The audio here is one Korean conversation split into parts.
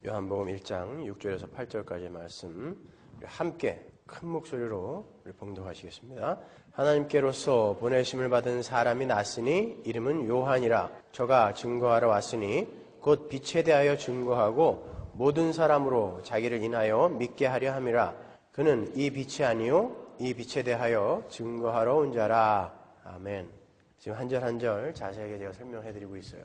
요한복음 1장 6절에서 8절까지의 말씀 함께 큰 목소리로 봉독하시겠습니다. 하나님께로서 보내심을 받은 사람이 났으니 이름은 요한이라. 저가 증거하러 왔으니 곧 빛에 대하여 증거하고 모든 사람으로 자기를 인하여 믿게 하려 함이라. 그는 이 빛이 아니요 이 빛에 대하여 증거하러 온 자라. 아멘. 지금 한 절 한 절 자세하게 제가 설명해드리고 있어요.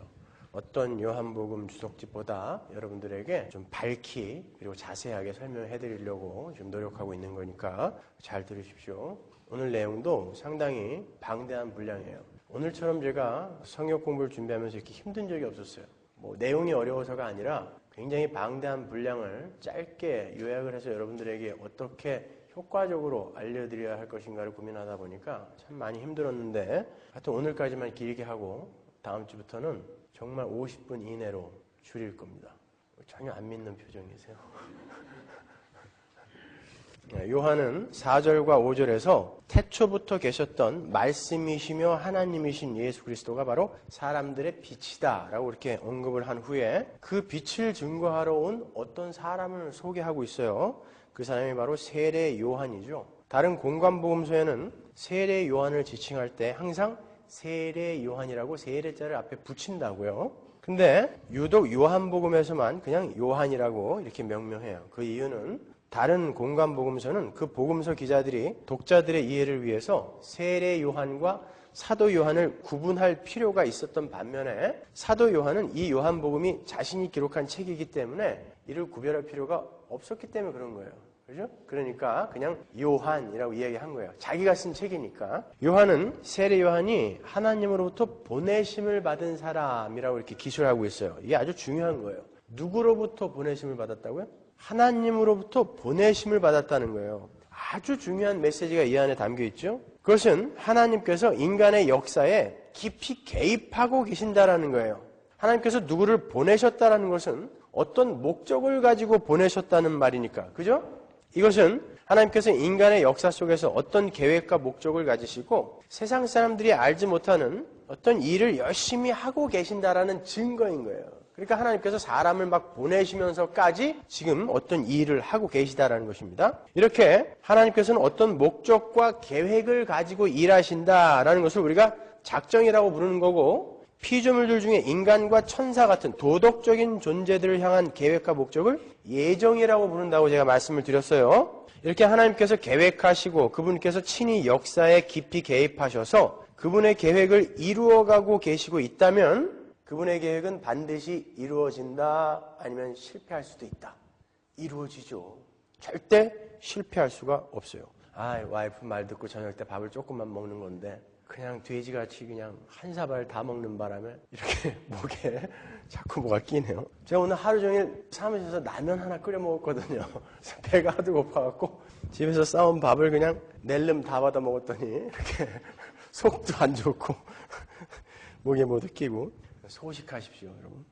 어떤 요한복음 주석집보다 여러분들에게 좀 밝히 그리고 자세하게 설명해 드리려고 지금 노력하고 있는 거니까 잘 들으십시오. 오늘 내용도 상당히 방대한 분량이에요. 오늘처럼 제가 성역 공부를 준비하면서 이렇게 힘든 적이 없었어요. 내용이 어려워서가 아니라 굉장히 방대한 분량을 짧게 요약을 해서 여러분들에게 어떻게 효과적으로 알려드려야 할 것인가를 고민하다 보니까 참 많이 힘들었는데 하여튼 오늘까지만 길게 하고 다음 주부터는 정말 50분 이내로 줄일 겁니다. 전혀 안 믿는 표정이세요. 요한은 4절과 5절에서 태초부터 계셨던 말씀이시며 하나님이신 예수 그리스도가 바로 사람들의 빛이다 라고 이렇게 언급을 한 후에 그 빛을 증거하러 온 어떤 사람을 소개하고 있어요. 그 사람이 바로 세례 요한이죠. 다른 공관복음서에는 세례 요한을 지칭할 때 항상 세례 요한이라고 세례자를 앞에 붙인다고요. 근데 유독 요한복음에서만 그냥 요한이라고 이렇게 명명해요. 그 이유는 다른 공관복음서는 그 복음서 기자들이 독자들의 이해를 위해서 세례 요한과 사도 요한을 구분할 필요가 있었던 반면에 사도 요한은 이 요한복음이 자신이 기록한 책이기 때문에 이를 구별할 필요가 없었기 때문에 그런 거예요. 그죠? 그러니까 그냥 요한이라고 이야기한 거예요. 자기가 쓴 책이니까. 요한은 세례 요한이 하나님으로부터 보내심을 받은 사람이라고 이렇게 기술하고 있어요. 이게 아주 중요한 거예요. 누구로부터 보내심을 받았다고요? 하나님으로부터 보내심을 받았다는 거예요. 아주 중요한 메시지가 이 안에 담겨 있죠. 그것은 하나님께서 인간의 역사에 깊이 개입하고 계신다라는 거예요. 하나님께서 누구를 보내셨다라는 것은 어떤 목적을 가지고 보내셨다는 말이니까. 그죠? 이것은 하나님께서 인간의 역사 속에서 어떤 계획과 목적을 가지시고 세상 사람들이 알지 못하는 어떤 일을 열심히 하고 계신다라는 증거인 거예요. 그러니까 하나님께서 사람을 막 보내시면서까지 지금 어떤 일을 하고 계시다라는 것입니다. 이렇게 하나님께서는 어떤 목적과 계획을 가지고 일하신다라는 것을 우리가 작정이라고 부르는 거고, 피조물들 중에 인간과 천사 같은 도덕적인 존재들을 향한 계획과 목적을 예정이라고 부른다고 제가 말씀을 드렸어요. 이렇게 하나님께서 계획하시고 그분께서 친히 역사에 깊이 개입하셔서 그분의 계획을 이루어가고 계시고 있다면 그분의 계획은 반드시 이루어진다, 아니면 실패할 수도 있다. 이루어지죠. 절대 실패할 수가 없어요. 와이프 말 듣고 저녁 때 밥을 조금만 먹는 건데 그냥 돼지같이 그냥 한 사발 다 먹는 바람에 이렇게 목에 자꾸 뭐가 끼네요. 제가 오늘 하루 종일 사무실에서 라면 하나 끓여 먹었거든요. 배가 하도 고파갖고 집에서 싸운 밥을 그냥 낼름 다 받아 먹었더니 이렇게 속도 안 좋고 목에 뭐도 끼고. 소식하십시오, 여러분.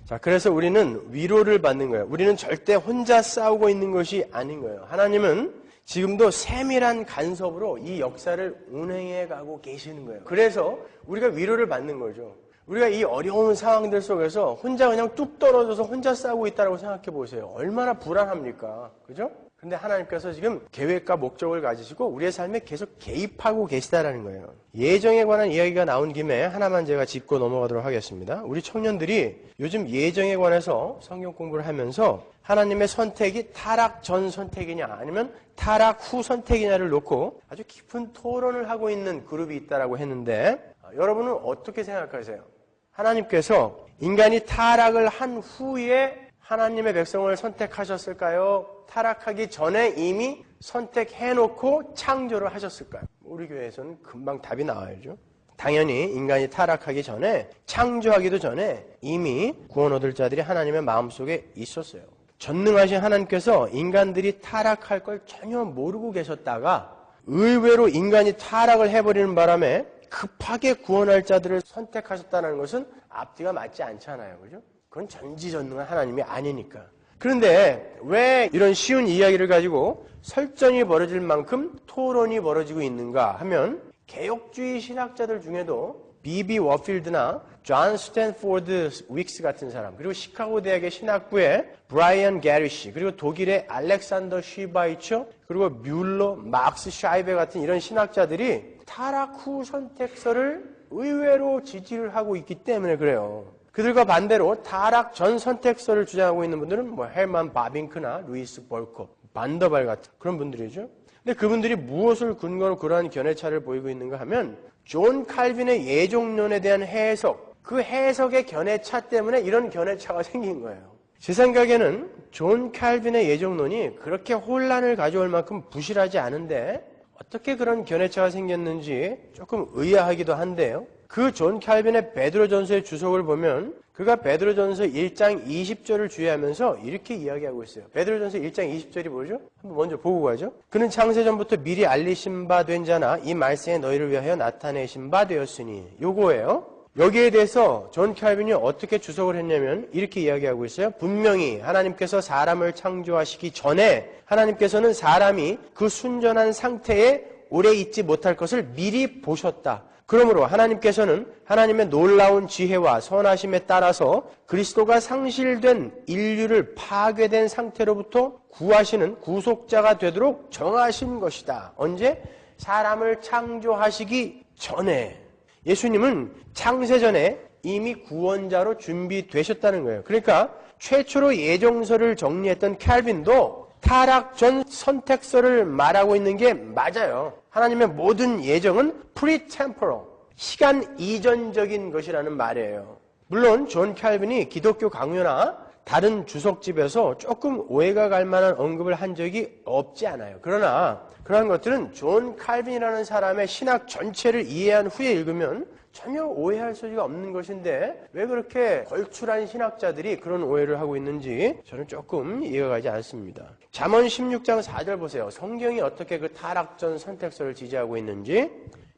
자, 그래서 우리는 위로를 받는 거예요. 우리는 절대 혼자 싸우고 있는 것이 아닌 거예요. 하나님은 지금도 세밀한 간섭으로 이 역사를 운행해 가고 계시는 거예요. 그래서 우리가 위로를 받는 거죠. 우리가 이 어려운 상황들 속에서 혼자 그냥 뚝 떨어져서 혼자 싸우고 있다고 생각해 보세요. 얼마나 불안합니까? 그죠? 근데 하나님께서 지금 계획과 목적을 가지시고 우리의 삶에 계속 개입하고 계시다라는 거예요. 예정에 관한 이야기가 나온 김에 하나만 제가 짚고 넘어가도록 하겠습니다. 우리 청년들이 요즘 예정에 관해서 성경 공부를 하면서 하나님의 선택이 타락 전 선택이냐 아니면 타락 후 선택이냐를 놓고 아주 깊은 토론을 하고 있는 그룹이 있다라고 했는데, 여러분은 어떻게 생각하세요? 하나님께서 인간이 타락을 한 후에 하나님의 백성을 선택하셨을까요? 타락하기 전에 이미 선택해놓고 창조를 하셨을까요? 우리 교회에서는 금방 답이 나와야죠. 당연히 인간이 타락하기 전에, 창조하기도 전에 이미 구원 얻을 자들이 하나님의 마음속에 있었어요. 전능하신 하나님께서 인간들이 타락할 걸 전혀 모르고 계셨다가 의외로 인간이 타락을 해버리는 바람에 급하게 구원할 자들을 선택하셨다는 것은 앞뒤가 맞지 않잖아요. 그죠? 그건 전지전능한 하나님이 아니니까. 그런데 왜 이런 쉬운 이야기를 가지고 설전이 벌어질 만큼 토론이 벌어지고 있는가 하면 개혁주의 신학자들 중에도 B.B. 워필드나 존 스탠포드 윅스 같은 사람, 그리고 시카고 대학의 신학부의 브라이언 게리시, 그리고 독일의 알렉산더 쉬바이처, 그리고 뮬러, 막스 샤이베 같은 이런 신학자들이 타락 후 선택설을 의외로 지지를 하고 있기 때문에 그래요. 그들과 반대로 타락 전 선택설을 주장하고 있는 분들은 뭐 헬만 바빙크나 루이스 볼코, 반더발 같은 그런 분들이죠. 근데 그분들이 무엇을 근거로 그러한 견해차를 보이고 있는가 하면 존 칼빈의 예종론에 대한 해석, 그 해석의 견해차 때문에 이런 견해차가 생긴 거예요. 제 생각에는 존 칼빈의 예종론이 그렇게 혼란을 가져올 만큼 부실하지 않은데 어떻게 그런 견해차가 생겼는지 조금 의아하기도 한데요. 그 존 칼빈의 베드로전서의 주석을 보면 그가 베드로전서 1장 20절을 주의하면서 이렇게 이야기하고 있어요. 베드로전서 1장 20절이 뭐죠? 한번 먼저 보고 가죠. 그는 창세전부터 미리 알리신 바 된 자나 이 말씀에 너희를 위하여 나타내신 바 되었으니 요거예요. 여기에 대해서 존 칼빈이 어떻게 주석을 했냐면 이렇게 이야기하고 있어요. 분명히 하나님께서 사람을 창조하시기 전에 하나님께서는 사람이 그 순전한 상태에 오래 있지 못할 것을 미리 보셨다. 그러므로 하나님께서는 하나님의 놀라운 지혜와 선하심에 따라서 그리스도가 상실된 인류를 파괴된 상태로부터 구하시는 구속자가 되도록 정하신 것이다. 언제? 사람을 창조하시기 전에. 예수님은 창세전에 이미 구원자로 준비되셨다는 거예요. 그러니까 최초로 예정설을 정리했던 칼빈도 타락 전 선택설을 말하고 있는 게 맞아요. 하나님의 모든 예정은 pre-temporal, 시간 이전적인 것이라는 말이에요. 물론 존 칼빈이 기독교 강요나 다른 주석집에서 조금 오해가 갈 만한 언급을 한 적이 없지 않아요. 그러나 그러한 것들은 존 칼빈이라는 사람의 신학 전체를 이해한 후에 읽으면 전혀 오해할 소지가 없는 것인데 왜 그렇게 걸출한 신학자들이 그런 오해를 하고 있는지 저는 조금 이해가 가지 않습니다. 잠언 16장 4절 보세요. 성경이 어떻게 그 타락전 선택설을 지지하고 있는지.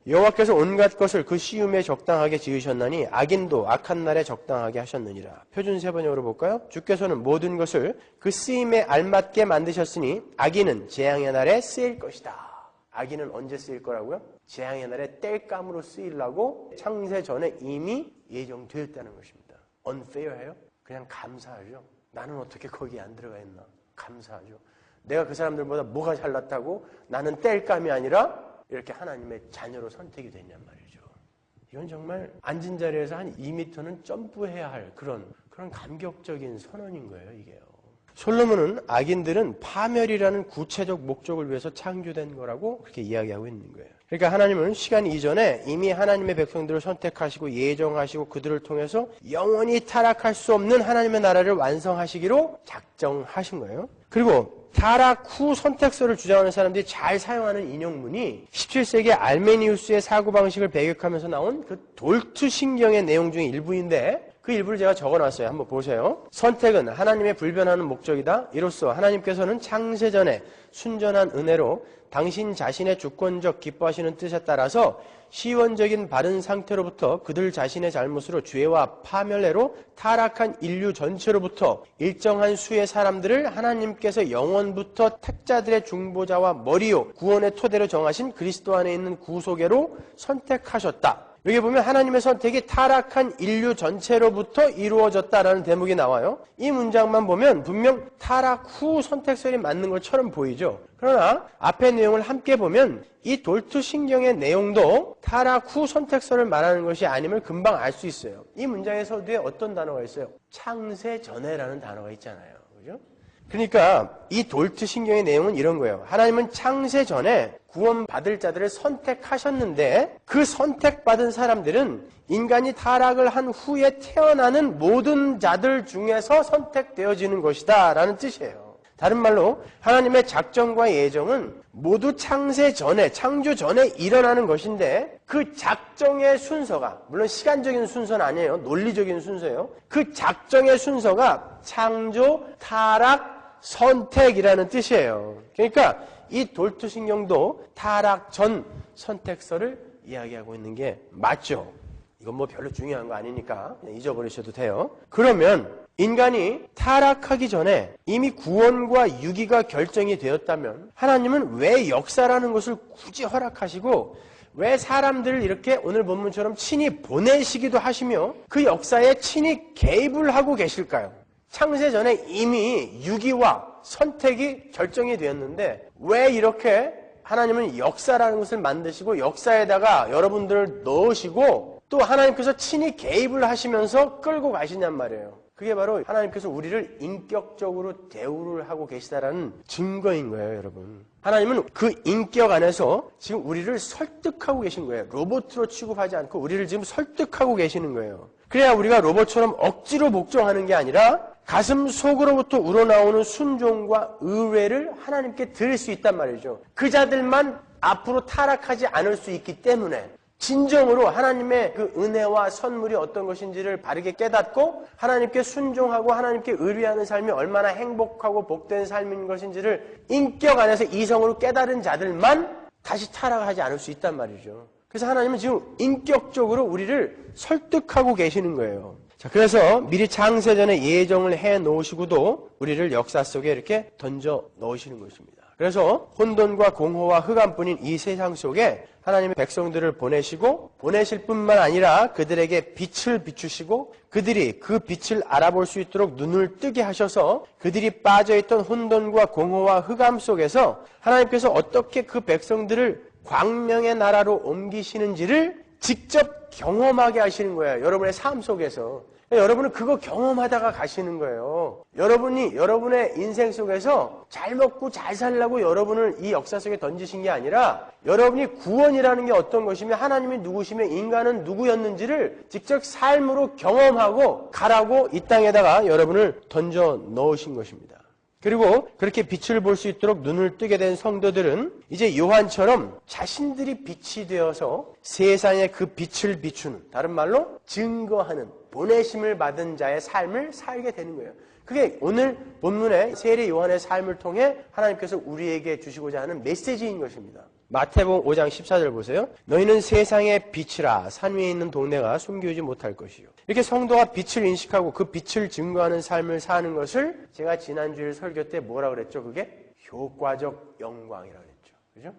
여호와께서 온갖 것을 그 시음에 적당하게 지으셨나니 악인도 악한 날에 적당하게 하셨느니라. 표준 세번역으로 볼까요? 주께서는 모든 것을 그 쓰임에 알맞게 만드셨으니 악인은 재앙의 날에 쓰일 것이다. 악인은 언제 쓰일 거라고요? 재앙의 날에 땔감으로 쓰이려고 창세 전에 이미 예정되었다는 것입니다. unfair해요? 그냥 감사하죠. 나는 어떻게 거기에 안 들어가 있나? 감사하죠. 내가 그 사람들보다 뭐가 잘났다고 나는 땔감이 아니라 이렇게 하나님의 자녀로 선택이 됐냔 말이죠. 이건 정말 앉은 자리에서 한 2m는 점프해야 할 그런 감격적인 선언인 거예요, 이게요. 솔로몬은 악인들은 파멸이라는 구체적 목적을 위해서 창조된 거라고 그렇게 이야기하고 있는 거예요. 그러니까 하나님은 시간 이전에 이미 하나님의 백성들을 선택하시고 예정하시고 그들을 통해서 영원히 타락할 수 없는 하나님의 나라를 완성하시기로 작정하신 거예요. 그리고 타락 후 선택설을 주장하는 사람들이 잘 사용하는 인용문이 17세기 알메니우스의 사고방식을 배격하면서 나온 그 돌투신경의 내용 중에 일부인데 그 일부를 제가 적어놨어요. 한번 보세요. 선택은 하나님의 불변하는 목적이다. 이로써 하나님께서는 창세전에 순전한 은혜로 당신 자신의 주권적 기뻐하시는 뜻에 따라서 시원적인 바른 상태로부터 그들 자신의 잘못으로 죄와 파멸례로 타락한 인류 전체로부터 일정한 수의 사람들을 하나님께서 영원부터 택자들의 중보자와 머리요 구원의 토대로 정하신 그리스도 안에 있는 구속애로 선택하셨다. 여기 보면 하나님의 선택이 타락한 인류 전체로부터 이루어졌다라는 대목이 나와요. 이 문장만 보면 분명 타락 후 선택설이 맞는 것처럼 보이죠. 그러나 앞의 내용을 함께 보면 이 돌투신경의 내용도 타락 후 선택설을 말하는 것이 아님을 금방 알 수 있어요. 이 문장의 서두에 어떤 단어가 있어요? 창세 전에라는 단어가 있잖아요. 그죠? 그러니까 이 돌투신경의 내용은 이런 거예요. 하나님은 창세 전에 구원받을 자들을 선택하셨는데 그 선택받은 사람들은 인간이 타락을 한 후에 태어나는 모든 자들 중에서 선택되어지는 것이다 라는 뜻이에요. 다른 말로 하나님의 작정과 예정은 모두 창세 전에, 창조 전에 일어나는 것인데 그 작정의 순서가, 물론 시간적인 순서는 아니에요. 논리적인 순서예요. 그 작정의 순서가 창조, 타락, 선택이라는 뜻이에요. 그러니까 이 돌투신경도 타락 전 선택설을 이야기하고 있는 게 맞죠. 이건 뭐 별로 중요한 거 아니니까 그냥 잊어버리셔도 돼요. 그러면 인간이 타락하기 전에 이미 구원과 유기가 결정이 되었다면 하나님은 왜 역사라는 것을 굳이 허락하시고 왜 사람들을 이렇게 오늘 본문처럼 친히 보내시기도 하시며 그 역사에 친히 개입을 하고 계실까요? 창세 전에 이미 유기와 선택이 결정이 되었는데 왜 이렇게 하나님은 역사라는 것을 만드시고 역사에다가 여러분들을 넣으시고 또 하나님께서 친히 개입을 하시면서 끌고 가시냔 말이에요. 그게 바로 하나님께서 우리를 인격적으로 대우를 하고 계시다라는 증거인 거예요, 여러분. 하나님은 그 인격 안에서 지금 우리를 설득하고 계신 거예요. 로봇으로 취급하지 않고 우리를 지금 설득하고 계시는 거예요. 그래야 우리가 로봇처럼 억지로 복종하는 게 아니라 가슴 속으로부터 우러나오는 순종과 의뢰를 하나님께 드릴 수 있단 말이죠. 그 자들만 앞으로 타락하지 않을 수 있기 때문에 진정으로 하나님의 그 은혜와 선물이 어떤 것인지를 바르게 깨닫고 하나님께 순종하고 하나님께 의뢰하는 삶이 얼마나 행복하고 복된 삶인 것인지를 인격 안에서 이성으로 깨달은 자들만 다시 타락하지 않을 수 있단 말이죠. 그래서 하나님은 지금 인격적으로 우리를 설득하고 계시는 거예요. 자, 그래서 미리 창세전에 예정을 해 놓으시고도 우리를 역사 속에 이렇게 던져 넣으시는 것입니다. 그래서 혼돈과 공허와 흑암뿐인 이 세상 속에 하나님의 백성들을 보내시고 보내실 뿐만 아니라 그들에게 빛을 비추시고 그들이 그 빛을 알아볼 수 있도록 눈을 뜨게 하셔서 그들이 빠져있던 혼돈과 공허와 흑암 속에서 하나님께서 어떻게 그 백성들을 광명의 나라로 옮기시는지를 직접 경험하게 하시는 거예요. 여러분의 삶 속에서. 여러분은 그거 경험하다가 가시는 거예요. 여러분이 여러분의 인생 속에서 잘 먹고 잘 살라고 여러분을 이 역사 속에 던지신 게 아니라 여러분이 구원이라는 게 어떤 것이며 하나님이 누구시며 인간은 누구였는지를 직접 삶으로 경험하고 가라고 이 땅에다가 여러분을 던져 넣으신 것입니다. 그리고 그렇게 빛을 볼 수 있도록 눈을 뜨게 된 성도들은 이제 요한처럼 자신들이 빛이 되어서 세상에 그 빛을 비추는, 다른 말로 증거하는, 보내심을 받은 자의 삶을 살게 되는 거예요. 그게 오늘 본문의 세례 요한의 삶을 통해 하나님께서 우리에게 주시고자 하는 메시지인 것입니다. 마태복음 5장 14절 보세요. 너희는 세상의 빛이라 산 위에 있는 동네가 숨기지 못할 것이요. 이렇게 성도가 빛을 인식하고 그 빛을 증거하는 삶을 사는 것을 제가 지난주에 설교 때 뭐라 그랬죠? 그게 효과적 영광이라고 그랬죠. 그죠?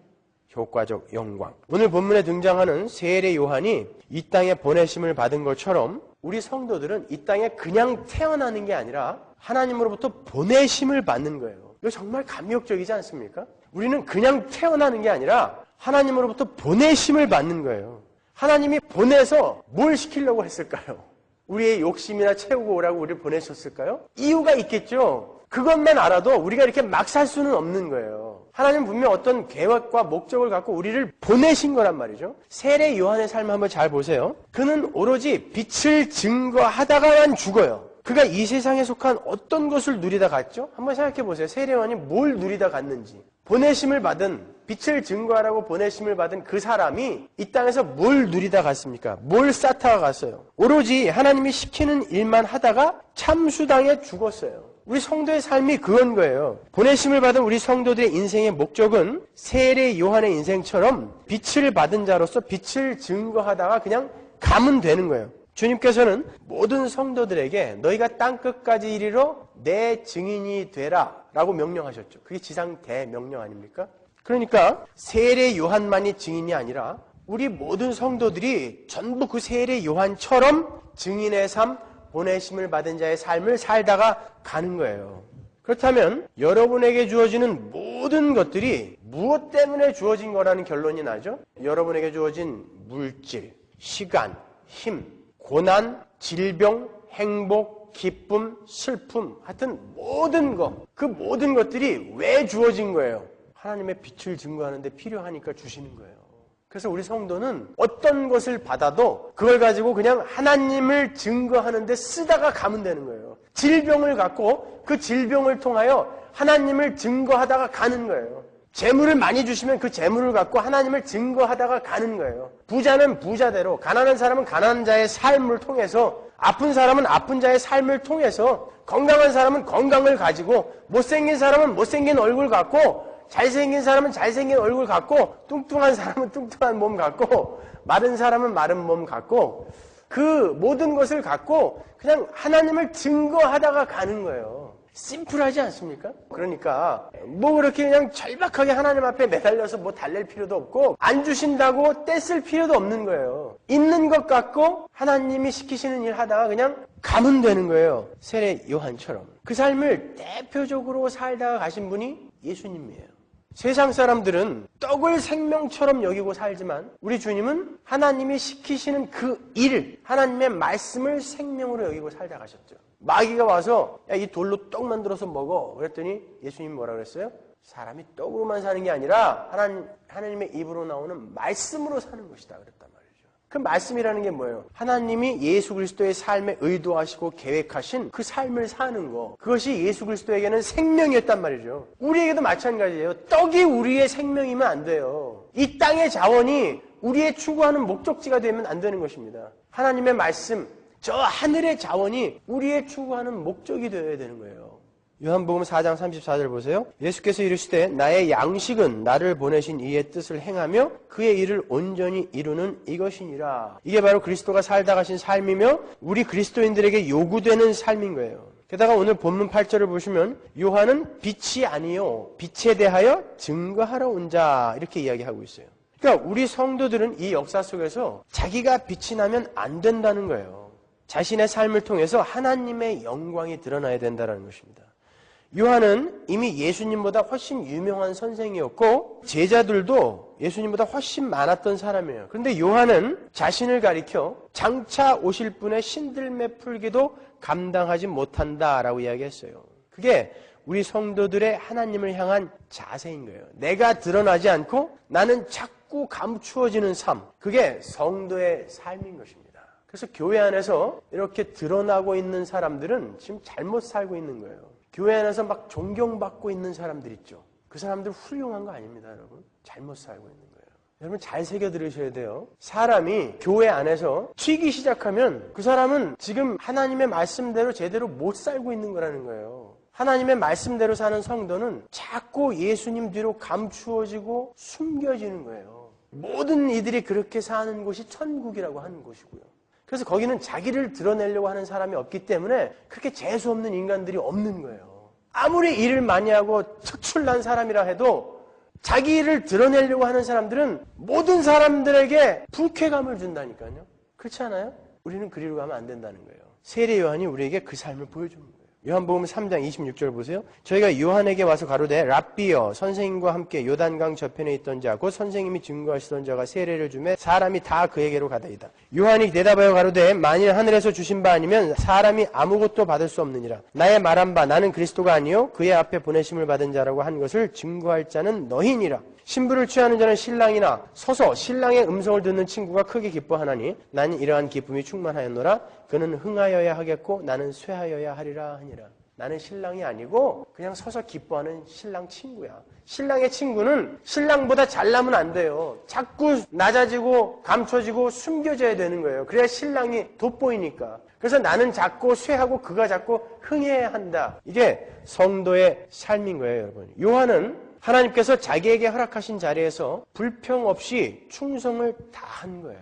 효과적 영광. 오늘 본문에 등장하는 세례 요한이 이 땅에 보내심을 받은 것처럼 우리 성도들은 이 땅에 그냥 태어나는 게 아니라 하나님으로부터 보내심을 받는 거예요. 이거 정말 감격적이지 않습니까? 우리는 그냥 태어나는 게 아니라 하나님으로부터 보내심을 받는 거예요. 하나님이 보내서 뭘 시키려고 했을까요? 우리의 욕심이나 채우고 오라고 우리를 보내셨을까요? 이유가 있겠죠. 그것만 알아도 우리가 이렇게 막 살 수는 없는 거예요. 하나님은 분명 어떤 계획과 목적을 갖고 우리를 보내신 거란 말이죠. 세례 요한의 삶을 한번 잘 보세요. 그는 오로지 빛을 증거하다가만 죽어요. 그가 이 세상에 속한 어떤 것을 누리다 갔죠? 한번 생각해 보세요. 세례 요한이 뭘 누리다 갔는지. 보내심을 받은, 빛을 증거하라고 보내심을 받은 그 사람이 이 땅에서 뭘 누리다 갔습니까? 뭘 쌓다가 갔어요? 오로지 하나님이 시키는 일만 하다가 참수당해 죽었어요. 우리 성도의 삶이 그건 거예요. 보내심을 받은 우리 성도들의 인생의 목적은 세례 요한의 인생처럼 빛을 받은 자로서 빛을 증거하다가 그냥 가면 되는 거예요. 주님께서는 모든 성도들에게 너희가 땅끝까지 이르러 내 증인이 되라 라고 명령하셨죠. 그게 지상 대명령 아닙니까? 그러니까 세례 요한만이 증인이 아니라 우리 모든 성도들이 전부 그 세례 요한처럼 증인의 삶, 보내심을 받은 자의 삶을 살다가 가는 거예요. 그렇다면 여러분에게 주어지는 모든 것들이 무엇 때문에 주어진 거라는 결론이 나죠? 여러분에게 주어진 물질, 시간, 힘, 고난, 질병, 행복, 기쁨, 슬픔, 하여튼 모든 것, 그 모든 것들이 왜 주어진 거예요? 하나님의 빛을 증거하는데 필요하니까 주시는 거예요. 그래서 우리 성도는 어떤 것을 받아도 그걸 가지고 그냥 하나님을 증거하는데 쓰다가 가면 되는 거예요. 질병을 갖고 그 질병을 통하여 하나님을 증거하다가 가는 거예요. 재물을 많이 주시면 그 재물을 갖고 하나님을 증거하다가 가는 거예요. 부자는 부자대로, 가난한 사람은 가난한 자의 삶을 통해서, 아픈 사람은 아픈 자의 삶을 통해서, 건강한 사람은 건강을 가지고, 못생긴 사람은 못생긴 얼굴 갖고, 잘생긴 사람은 잘생긴 얼굴 갖고, 뚱뚱한 사람은 뚱뚱한 몸 갖고, 마른 사람은 마른 몸 갖고, 그 모든 것을 갖고 그냥 하나님을 증거하다가 가는 거예요. 심플하지 않습니까? 그러니까 뭐 그렇게 그냥 절박하게 하나님 앞에 매달려서 뭐 달랠 필요도 없고 안 주신다고 떼쓸 필요도 없는 거예요. 있는 것 갖고 하나님이 시키시는 일 하다가 그냥 가면 되는 거예요. 세례 요한처럼. 그 삶을 대표적으로 살다가 가신 분이 예수님이에요. 세상 사람들은 떡을 생명처럼 여기고 살지만 우리 주님은 하나님이 시키시는 그 일, 하나님의 말씀을 생명으로 여기고 살다 가셨죠. 마귀가 와서 야, 이 돌로 떡 만들어서 먹어. 그랬더니 예수님이 뭐라 그랬어요? 사람이 떡으로만 사는 게 아니라 하나님의 입으로 나오는 말씀으로 사는 것이다 그랬단 말이에요. 그 말씀이라는 게 뭐예요? 하나님이 예수 그리스도의 삶에 의도하시고 계획하신 그 삶을 사는 거. 그것이 예수 그리스도에게는 생명이었단 말이죠. 우리에게도 마찬가지예요. 떡이 우리의 생명이면 안 돼요. 이 땅의 자원이 우리의 추구하는 목적지가 되면 안 되는 것입니다. 하나님의 말씀, 저 하늘의 자원이 우리의 추구하는 목적이 되어야 되는 거예요. 요한복음 4장 34절 보세요. 예수께서 이르시되 나의 양식은 나를 보내신 이의 뜻을 행하며 그의 일을 온전히 이루는 이것이니라. 이게 바로 그리스도가 살다 가신 삶이며 우리 그리스도인들에게 요구되는 삶인 거예요. 게다가 오늘 본문 8절을 보시면 요한은 빛이 아니요 빛에 대하여 증거하러 온 자 이렇게 이야기하고 있어요. 그러니까 우리 성도들은 이 역사 속에서 자기가 빛이 나면 안 된다는 거예요. 자신의 삶을 통해서 하나님의 영광이 드러나야 된다는 것입니다. 요한은 이미 예수님보다 훨씬 유명한 선생이었고 제자들도 예수님보다 훨씬 많았던 사람이에요. 그런데 요한은 자신을 가리켜 장차 오실 분의 신들매 풀기도 감당하지 못한다라고 이야기했어요. 그게 우리 성도들의 하나님을 향한 자세인 거예요. 내가 드러나지 않고 나는 자꾸 감추어지는 삶. 그게 성도의 삶인 것입니다. 그래서 교회 안에서 이렇게 드러나고 있는 사람들은 지금 잘못 살고 있는 거예요. 교회 안에서 막 존경받고 있는 사람들 있죠. 그 사람들 훌륭한 거 아닙니다, 여러분. 잘못 살고 있는 거예요. 여러분 잘 새겨 들으셔야 돼요. 사람이 교회 안에서 튀기 시작하면 그 사람은 지금 하나님의 말씀대로 제대로 못 살고 있는 거라는 거예요. 하나님의 말씀대로 사는 성도는 자꾸 예수님 뒤로 감추어지고 숨겨지는 거예요. 모든 이들이 그렇게 사는 곳이 천국이라고 하는 곳이고요. 그래서 거기는 자기를 드러내려고 하는 사람이 없기 때문에 그렇게 재수없는 인간들이 없는 거예요. 아무리 일을 많이 하고 특출난 사람이라 해도 자기 일을 드러내려고 하는 사람들은 모든 사람들에게 불쾌감을 준다니까요. 그렇지 않아요? 우리는 그리로 가면 안 된다는 거예요. 세례 요한이 우리에게 그 삶을 보여주는 거예요. 요한복음 3장 26절 보세요. 저희가 요한에게 와서 가로되 랍비여 선생님과 함께 요단강 저편에 있던 자 곧 선생님이 증거하시던 자가 세례를 주매 사람이 다 그에게로 가더이다. 요한이 대답하여 가로되 만일 하늘에서 주신 바 아니면 사람이 아무것도 받을 수 없느니라. 나의 말한 바 나는 그리스도가 아니요 그의 앞에 보내심을 받은 자라고 한 것을 증거할 자는 너희니라. 신부를 취하는 자는 신랑이나 서서 신랑의 음성을 듣는 친구가 크게 기뻐하나니 나는 이러한 기쁨이 충만하였노라. 그는 흥하여야 하겠고 나는 쇠하여야 하리라 하니라. 나는 신랑이 아니고 그냥 서서 기뻐하는 신랑 친구야. 신랑의 친구는 신랑보다 잘나면 안 돼요. 자꾸 낮아지고 감춰지고 숨겨져야 되는 거예요. 그래야 신랑이 돋보이니까. 그래서 나는 작고 쇠하고 그가 작고 흥해야 한다. 이게 성도의 삶인 거예요, 여러분. 요한은 하나님께서 자기에게 허락하신 자리에서 불평 없이 충성을 다한 거예요.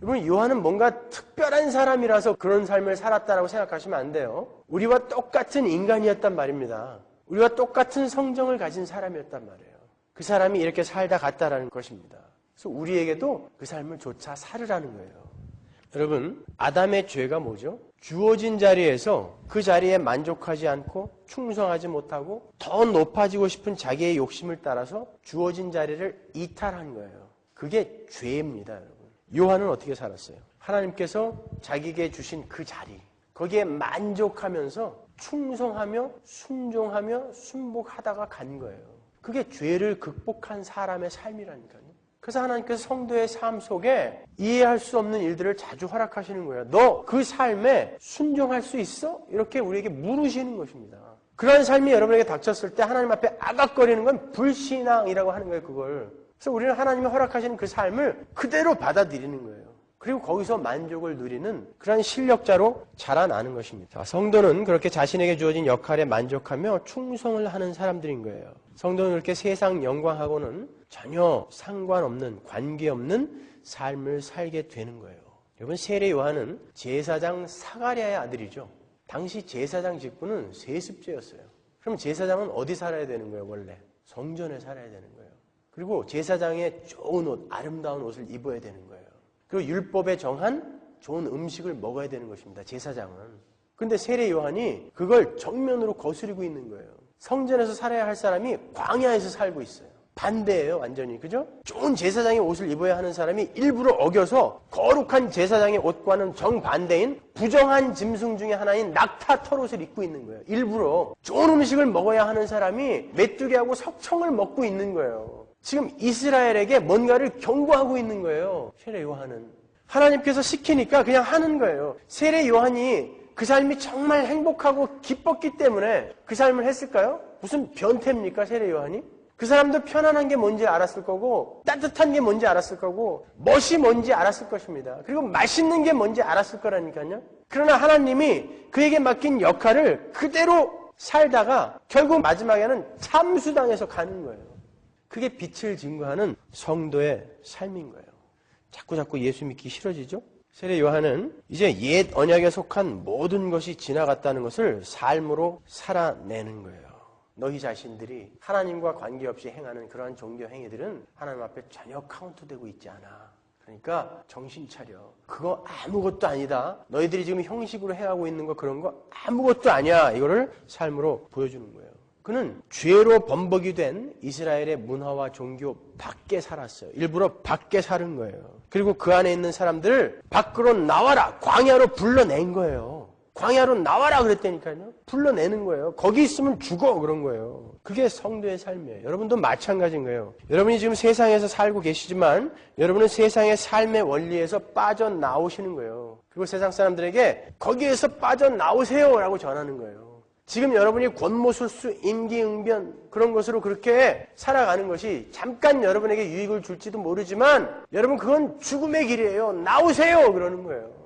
여러분, 요한은 뭔가 특별한 사람이라서 그런 삶을 살았다라고 생각하시면 안 돼요. 우리와 똑같은 인간이었단 말입니다. 우리와 똑같은 성정을 가진 사람이었단 말이에요. 그 사람이 이렇게 살다 갔다라는 것입니다. 그래서 우리에게도 그 삶을 조차 살으라는 거예요. 여러분, 아담의 죄가 뭐죠? 주어진 자리에서 그 자리에 만족하지 않고 충성하지 못하고 더 높아지고 싶은 자기의 욕심을 따라서 주어진 자리를 이탈한 거예요. 그게 죄입니다, 여러분. 요한은 어떻게 살았어요? 하나님께서 자기에게 주신 그 자리, 거기에 만족하면서 충성하며 순종하며 순복하다가 간 거예요. 그게 죄를 극복한 사람의 삶이라니까요. 그래서 하나님께서 성도의 삶 속에 이해할 수 없는 일들을 자주 허락하시는 거예요. 너 그 삶에 순종할 수 있어? 이렇게 우리에게 물으시는 것입니다. 그러한 삶이 여러분에게 닥쳤을 때 하나님 앞에 아각거리는 건 불신앙이라고 하는 거예요, 그걸. 그래서 우리는 하나님이 허락하시는 그 삶을 그대로 받아들이는 거예요. 그리고 거기서 만족을 누리는 그런 실력자로 자라나는 것입니다. 자, 성도는 그렇게 자신에게 주어진 역할에 만족하며 충성을 하는 사람들인 거예요. 성도는 그렇게 세상 영광하고는 전혀 상관없는, 관계없는 삶을 살게 되는 거예요. 여러분, 세례 요한은 제사장 사가랴의 아들이죠. 당시 제사장 직분은 세습제였어요. 그럼 제사장은 어디 살아야 되는 거예요, 원래? 성전에 살아야 되는 거예요. 그리고 제사장의 좋은 옷, 아름다운 옷을 입어야 되는 거예요. 그리고 율법에 정한 좋은 음식을 먹어야 되는 것입니다, 제사장은. 근데 세례 요한이 그걸 정면으로 거스르고 있는 거예요. 성전에서 살아야 할 사람이 광야에서 살고 있어요. 반대예요, 완전히. 그죠? 좋은 제사장의 옷을 입어야 하는 사람이 일부러 어겨서 거룩한 제사장의 옷과는 정반대인 부정한 짐승 중에 하나인 낙타 털옷을 입고 있는 거예요. 일부러 좋은 음식을 먹어야 하는 사람이 메뚜기하고 석청을 먹고 있는 거예요. 지금 이스라엘에게 뭔가를 경고하고 있는 거예요, 세례 요한은. 하나님께서 시키니까 그냥 하는 거예요. 세례 요한이 그 삶이 정말 행복하고 기뻤기 때문에 그 삶을 했을까요? 무슨 변태입니까, 세례 요한이? 그 사람도 편안한 게 뭔지 알았을 거고, 따뜻한 게 뭔지 알았을 거고, 멋이 뭔지 알았을 것입니다. 그리고 맛있는 게 뭔지 알았을 거라니까요. 그러나 하나님이 그에게 맡긴 역할을 그대로 살다가 결국 마지막에는 참수당해서 가는 거예요. 그게 빛을 증거하는 성도의 삶인 거예요. 자꾸 예수 믿기 싫어지죠? 세례 요한은 이제 옛 언약에 속한 모든 것이 지나갔다는 것을 삶으로 살아내는 거예요. 너희 자신들이 하나님과 관계없이 행하는 그러한 종교 행위들은 하나님 앞에 전혀 카운트되고 있지 않아. 그러니까 정신 차려. 그거 아무것도 아니다. 너희들이 지금 형식으로 해하고 있는 거 그런 거 아무것도 아니야. 이거를 삶으로 보여주는 거예요. 그는 죄로 범벅이 된 이스라엘의 문화와 종교 밖에 살았어요. 일부러 밖에 사는 거예요. 그리고 그 안에 있는 사람들을 밖으로 나와라. 광야로 불러낸 거예요. 광야로 나와라 그랬다니까요. 불러내는 거예요. 거기 있으면 죽어 그런 거예요. 그게 성도의 삶이에요. 여러분도 마찬가지인 거예요. 여러분이 지금 세상에서 살고 계시지만 여러분은 세상의 삶의 원리에서 빠져나오시는 거예요. 그리고 세상 사람들에게 거기에서 빠져나오세요 라고 전하는 거예요. 지금 여러분이 권모술수, 임기응변 그런 것으로 그렇게 살아가는 것이 잠깐 여러분에게 유익을 줄지도 모르지만 여러분 그건 죽음의 길이에요. 나오세요 그러는 거예요.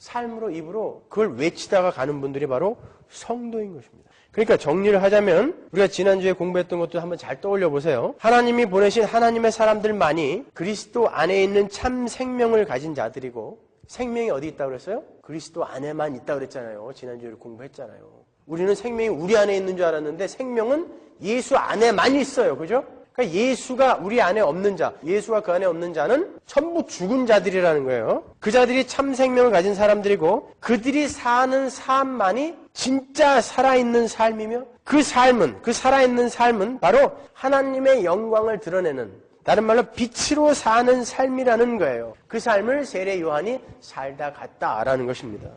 삶으로 입으로 그걸 외치다가 가는 분들이 바로 성도인 것입니다. 그러니까 정리를 하자면 우리가 지난주에 공부했던 것도 한번 잘 떠올려 보세요. 하나님이 보내신 하나님의 사람들만이 그리스도 안에 있는 참 생명을 가진 자들이고 생명이 어디 있다고 그랬어요? 그리스도 안에만 있다고 그랬잖아요. 지난주에 공부했잖아요. 우리는 생명이 우리 안에 있는 줄 알았는데 생명은 예수 안에만 있어요. 그죠? 그러니까 예수가 우리 안에 없는 자, 예수가 그 안에 없는 자는 전부 죽은 자들이라는 거예요. 그 자들이 참 생명을 가진 사람들이고 그들이 사는 삶만이 진짜 살아있는 삶이며 그 삶은, 그 살아있는 삶은 바로 하나님의 영광을 드러내는 다른 말로 빛으로 사는 삶이라는 거예요. 그 삶을 세례 요한이 살다 갔다라는 것입니다.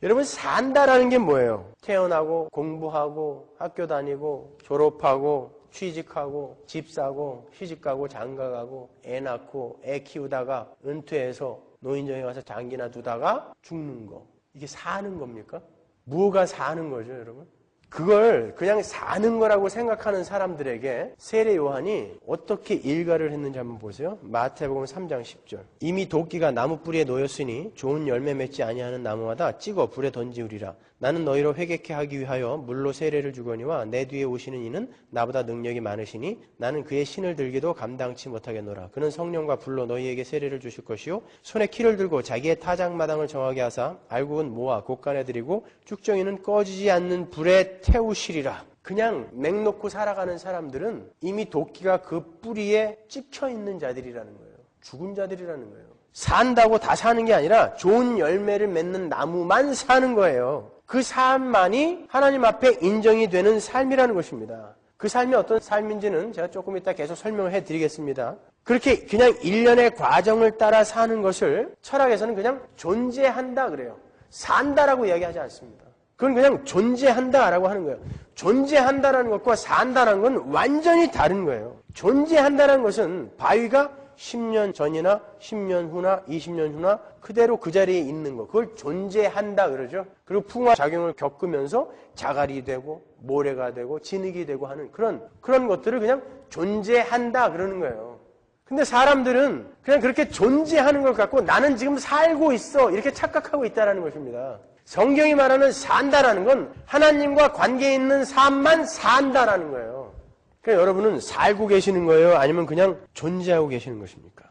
여러분 산다라는 게 뭐예요? 태어나고 공부하고 학교 다니고 졸업하고 취직하고 집 사고 시집가고 장가가고 애 낳고 애 키우다가 은퇴해서 노인정에 가서 장기나 두다가 죽는 거. 이게 사는 겁니까? 뭐가 사는 거죠, 여러분? 그걸 그냥 사는 거라고 생각하는 사람들에게 세례 요한이 어떻게 일가를 했는지 한번 보세요. 마태복음 3장 10절. 이미 도끼가 나무 뿌리에 놓였으니 좋은 열매 맺지 아니하는 나무마다 찍어 불에 던지우리라. 나는 너희로 회개케 하기 위하여 물로 세례를 주거니와 내 뒤에 오시는 이는 나보다 능력이 많으시니 나는 그의 신을 들기도 감당치 못하겠노라. 그는 성령과 불로 너희에게 세례를 주실 것이요 손에 키를 들고 자기의 타작마당을 정하게 하사 알곡은 모아 곳간에 들이고 쭉정이는 꺼지지 않는 불에 태우시리라. 그냥 맹놓고 살아가는 사람들은 이미 도끼가 그 뿌리에 찍혀있는 자들이라는 거예요. 죽은 자들이라는 거예요. 산다고 다 사는 게 아니라 좋은 열매를 맺는 나무만 사는 거예요. 그 삶만이 하나님 앞에 인정이 되는 삶이라는 것입니다. 그 삶이 어떤 삶인지는 제가 조금 이따 계속 설명을 해드리겠습니다. 그렇게 그냥 일련의 과정을 따라 사는 것을 철학에서는 그냥 존재한다 그래요. 산다라고 이야기하지 않습니다. 그건 그냥 존재한다라고 하는 거예요. 존재한다라는 것과 산다라는 건 완전히 다른 거예요. 존재한다라는 것은 바위가 10년 전이나 10년 후나 20년 후나 그대로 그 자리에 있는 거. 그걸 존재한다 그러죠. 그리고 풍화작용을 겪으면서 자갈이 되고 모래가 되고 진흙이 되고 하는 그런 것들을 그냥 존재한다 그러는 거예요. 근데 사람들은 그냥 그렇게 존재하는 걸 갖고 나는 지금 살고 있어 이렇게 착각하고 있다는 것입니다. 성경이 말하는 산다라는 건 하나님과 관계 있는 삶만 산다라는 거예요. 그러니까 여러분은 살고 계시는 거예요? 아니면 그냥 존재하고 계시는 것입니까?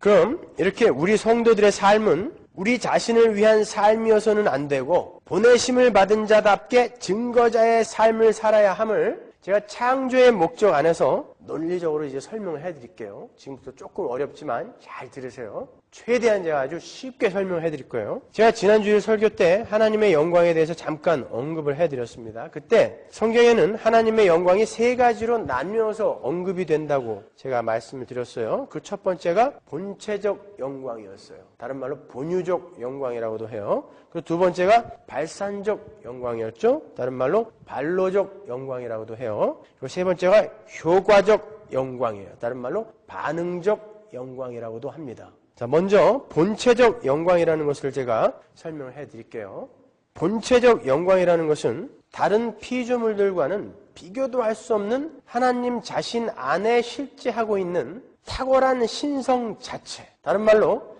그럼 이렇게 우리 성도들의 삶은 우리 자신을 위한 삶이어서는 안 되고 보내심을 받은 자답게 증거자의 삶을 살아야 함을 제가 창조의 목적 안에서 논리적으로 이제 설명을 해드릴게요. 지금부터 조금 어렵지만 잘 들으세요. 최대한 제가 아주 쉽게 설명해 드릴 거예요. 제가 지난주에 설교 때 하나님의 영광에 대해서 잠깐 언급을 해드렸습니다. 그때 성경에는 하나님의 영광이 세 가지로 나뉘어서 언급이 된다고 제가 말씀을 드렸어요. 그 첫 번째가 본체적 영광이었어요. 다른 말로 본유적 영광이라고도 해요. 그리고 두 번째가 발산적 영광이었죠. 다른 말로 반로적 영광이라고도 해요. 그리고 세 번째가 효과적 영광이에요. 다른 말로 반응적 영광이라고도 합니다. 자, 먼저 본체적 영광이라는 것을 제가 설명을 해드릴게요. 본체적 영광이라는 것은 다른 피조물들과는 비교도 할 수 없는 하나님 자신 안에 실제하고 있는 탁월한 신성 자체. 다른 말로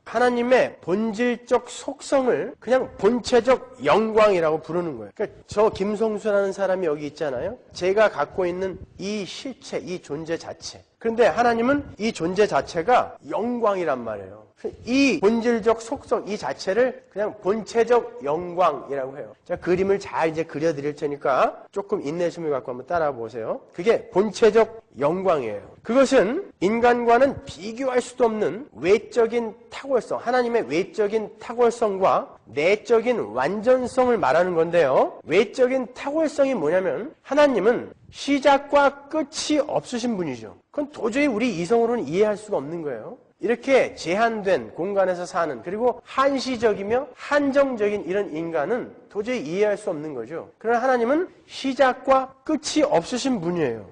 하나님의 본질적 속성을 그냥 본체적 영광이라고 부르는 거예요. 그러니까 저 김성수라는 사람이 여기 있잖아요. 제가 갖고 있는 이 실체, 이 존재 자체. 그런데 하나님은 이 존재 자체가 영광이란 말이에요. 이 본질적 속성, 이 자체를 그냥 본체적 영광이라고 해요. 제가 그림을 잘 이제 그려드릴 테니까 조금 인내심을 갖고 한번 따라와 보세요. 그게 본체적 영광이에요. 그것은 인간과는 비교할 수도 없는 외적인 탁월성, 하나님의 외적인 탁월성과 내적인 완전성을 말하는 건데요. 외적인 탁월성이 뭐냐면 하나님은 시작과 끝이 없으신 분이죠. 그건 도저히 우리 이성으로는 이해할 수가 없는 거예요. 이렇게 제한된 공간에서 사는, 그리고 한시적이며 한정적인 이런 인간은 도저히 이해할 수 없는 거죠. 그러나 하나님은 시작과 끝이 없으신 분이에요.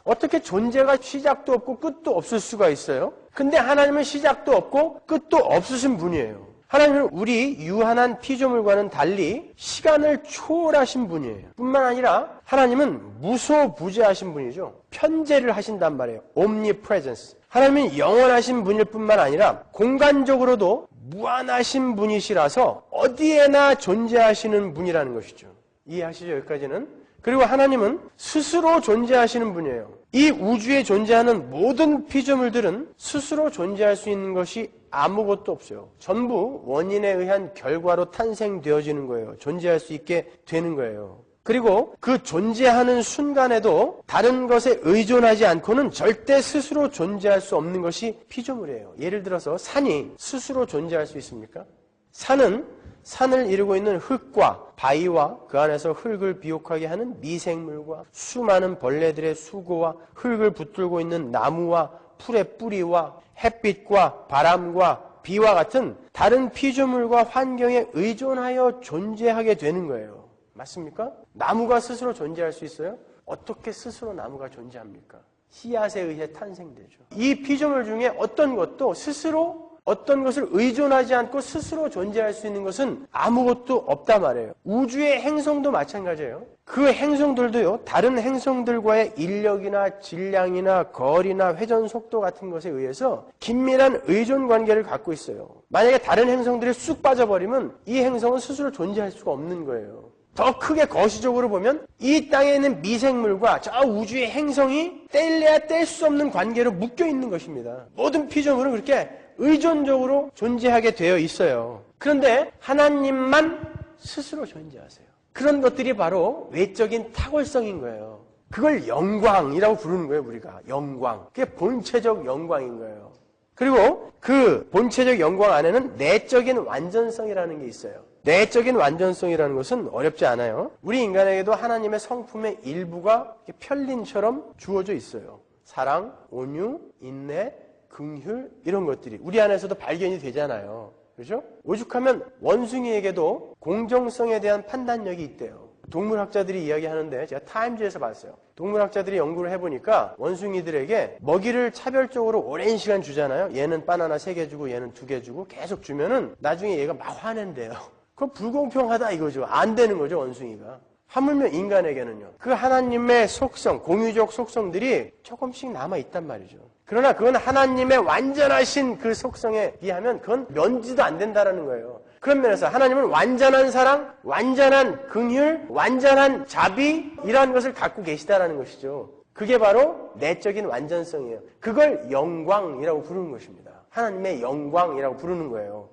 어떻게 존재가 시작도 없고 끝도 없을 수가 있어요? 근데 하나님은 시작도 없고 끝도 없으신 분이에요. 하나님은 우리 유한한 피조물과는 달리 시간을 초월하신 분이에요. 뿐만 아니라 하나님은 무소부재하신 분이죠. 편재를 하신단 말이에요. omnipresence. 하나님은 영원하신 분일 뿐만 아니라 공간적으로도 무한하신 분이시라서 어디에나 존재하시는 분이라는 것이죠. 이해하시죠? 여기까지는? 그리고 하나님은 스스로 존재하시는 분이에요. 이 우주에 존재하는 모든 피조물들은 스스로 존재할 수 있는 것이 아무것도 없어요. 전부 원인에 의한 결과로 탄생되어지는 거예요. 존재할 수 있게 되는 거예요. 그리고 그 존재하는 순간에도 다른 것에 의존하지 않고는 절대 스스로 존재할 수 없는 것이 피조물이에요. 예를 들어서 산이 스스로 존재할 수 있습니까? 산은 산을 이루고 있는 흙과 바위와 그 안에서 흙을 비옥하게 하는 미생물과 수많은 벌레들의 수고와 흙을 붙들고 있는 나무와 풀의 뿌리와 햇빛과 바람과 비와 같은 다른 피조물과 환경에 의존하여 존재하게 되는 거예요. 맞습니까? 나무가 스스로 존재할 수 있어요? 어떻게 스스로 나무가 존재합니까? 씨앗에 의해 탄생되죠. 이 피조물 중에 어떤 것도 스스로 어떤 것을 의존하지 않고 스스로 존재할 수 있는 것은 아무것도 없단 말이에요. 우주의 행성도 마찬가지예요. 그 행성들도요, 다른 행성들과의 인력이나 질량이나 거리나 회전 속도 같은 것에 의해서 긴밀한 의존 관계를 갖고 있어요. 만약에 다른 행성들이 쑥 빠져버리면 이 행성은 스스로 존재할 수가 없는 거예요. 더 크게 거시적으로 보면 이 땅에 있는 미생물과 저 우주의 행성이 뗄래야 뗄 수 없는 관계로 묶여 있는 것입니다. 모든 피조물은 그렇게 의존적으로 존재하게 되어 있어요. 그런데 하나님만 스스로 존재하세요. 그런 것들이 바로 외적인 탁월성인 거예요. 그걸 영광이라고 부르는 거예요, 우리가. 영광. 그게 본체적 영광인 거예요. 그리고 그 본체적 영광 안에는 내적인 완전성이라는 게 있어요. 내적인 완전성이라는 것은 어렵지 않아요. 우리 인간에게도 하나님의 성품의 일부가 편린처럼 주어져 있어요. 사랑, 온유, 인내, 긍휼 이런 것들이 우리 안에서도 발견이 되잖아요. 그렇죠? 오죽하면 원숭이에게도 공정성에 대한 판단력이 있대요. 동물학자들이 이야기하는데 제가 타임즈에서 봤어요. 동물학자들이 연구를 해보니까 원숭이들에게 먹이를 차별적으로 오랜 시간 주잖아요. 얘는 바나나 3개 주고 얘는 2개 주고 계속 주면은 나중에 얘가 막 화낸대요. 그건 불공평하다 이거죠. 안 되는 거죠, 원숭이가. 하물며 인간에게는요. 그 하나님의 속성, 공유적 속성들이 조금씩 남아있단 말이죠. 그러나 그건 하나님의 완전하신 그 속성에 비하면 그건 면지도 안 된다는 거예요. 그런 면에서 하나님은 완전한 사랑, 완전한 긍휼, 완전한 자비 이러한 것을 갖고 계시다는 것이죠. 그게 바로 내적인 완전성이에요. 그걸 영광이라고 부르는 것입니다. 하나님의 영광이라고 부르는 거예요.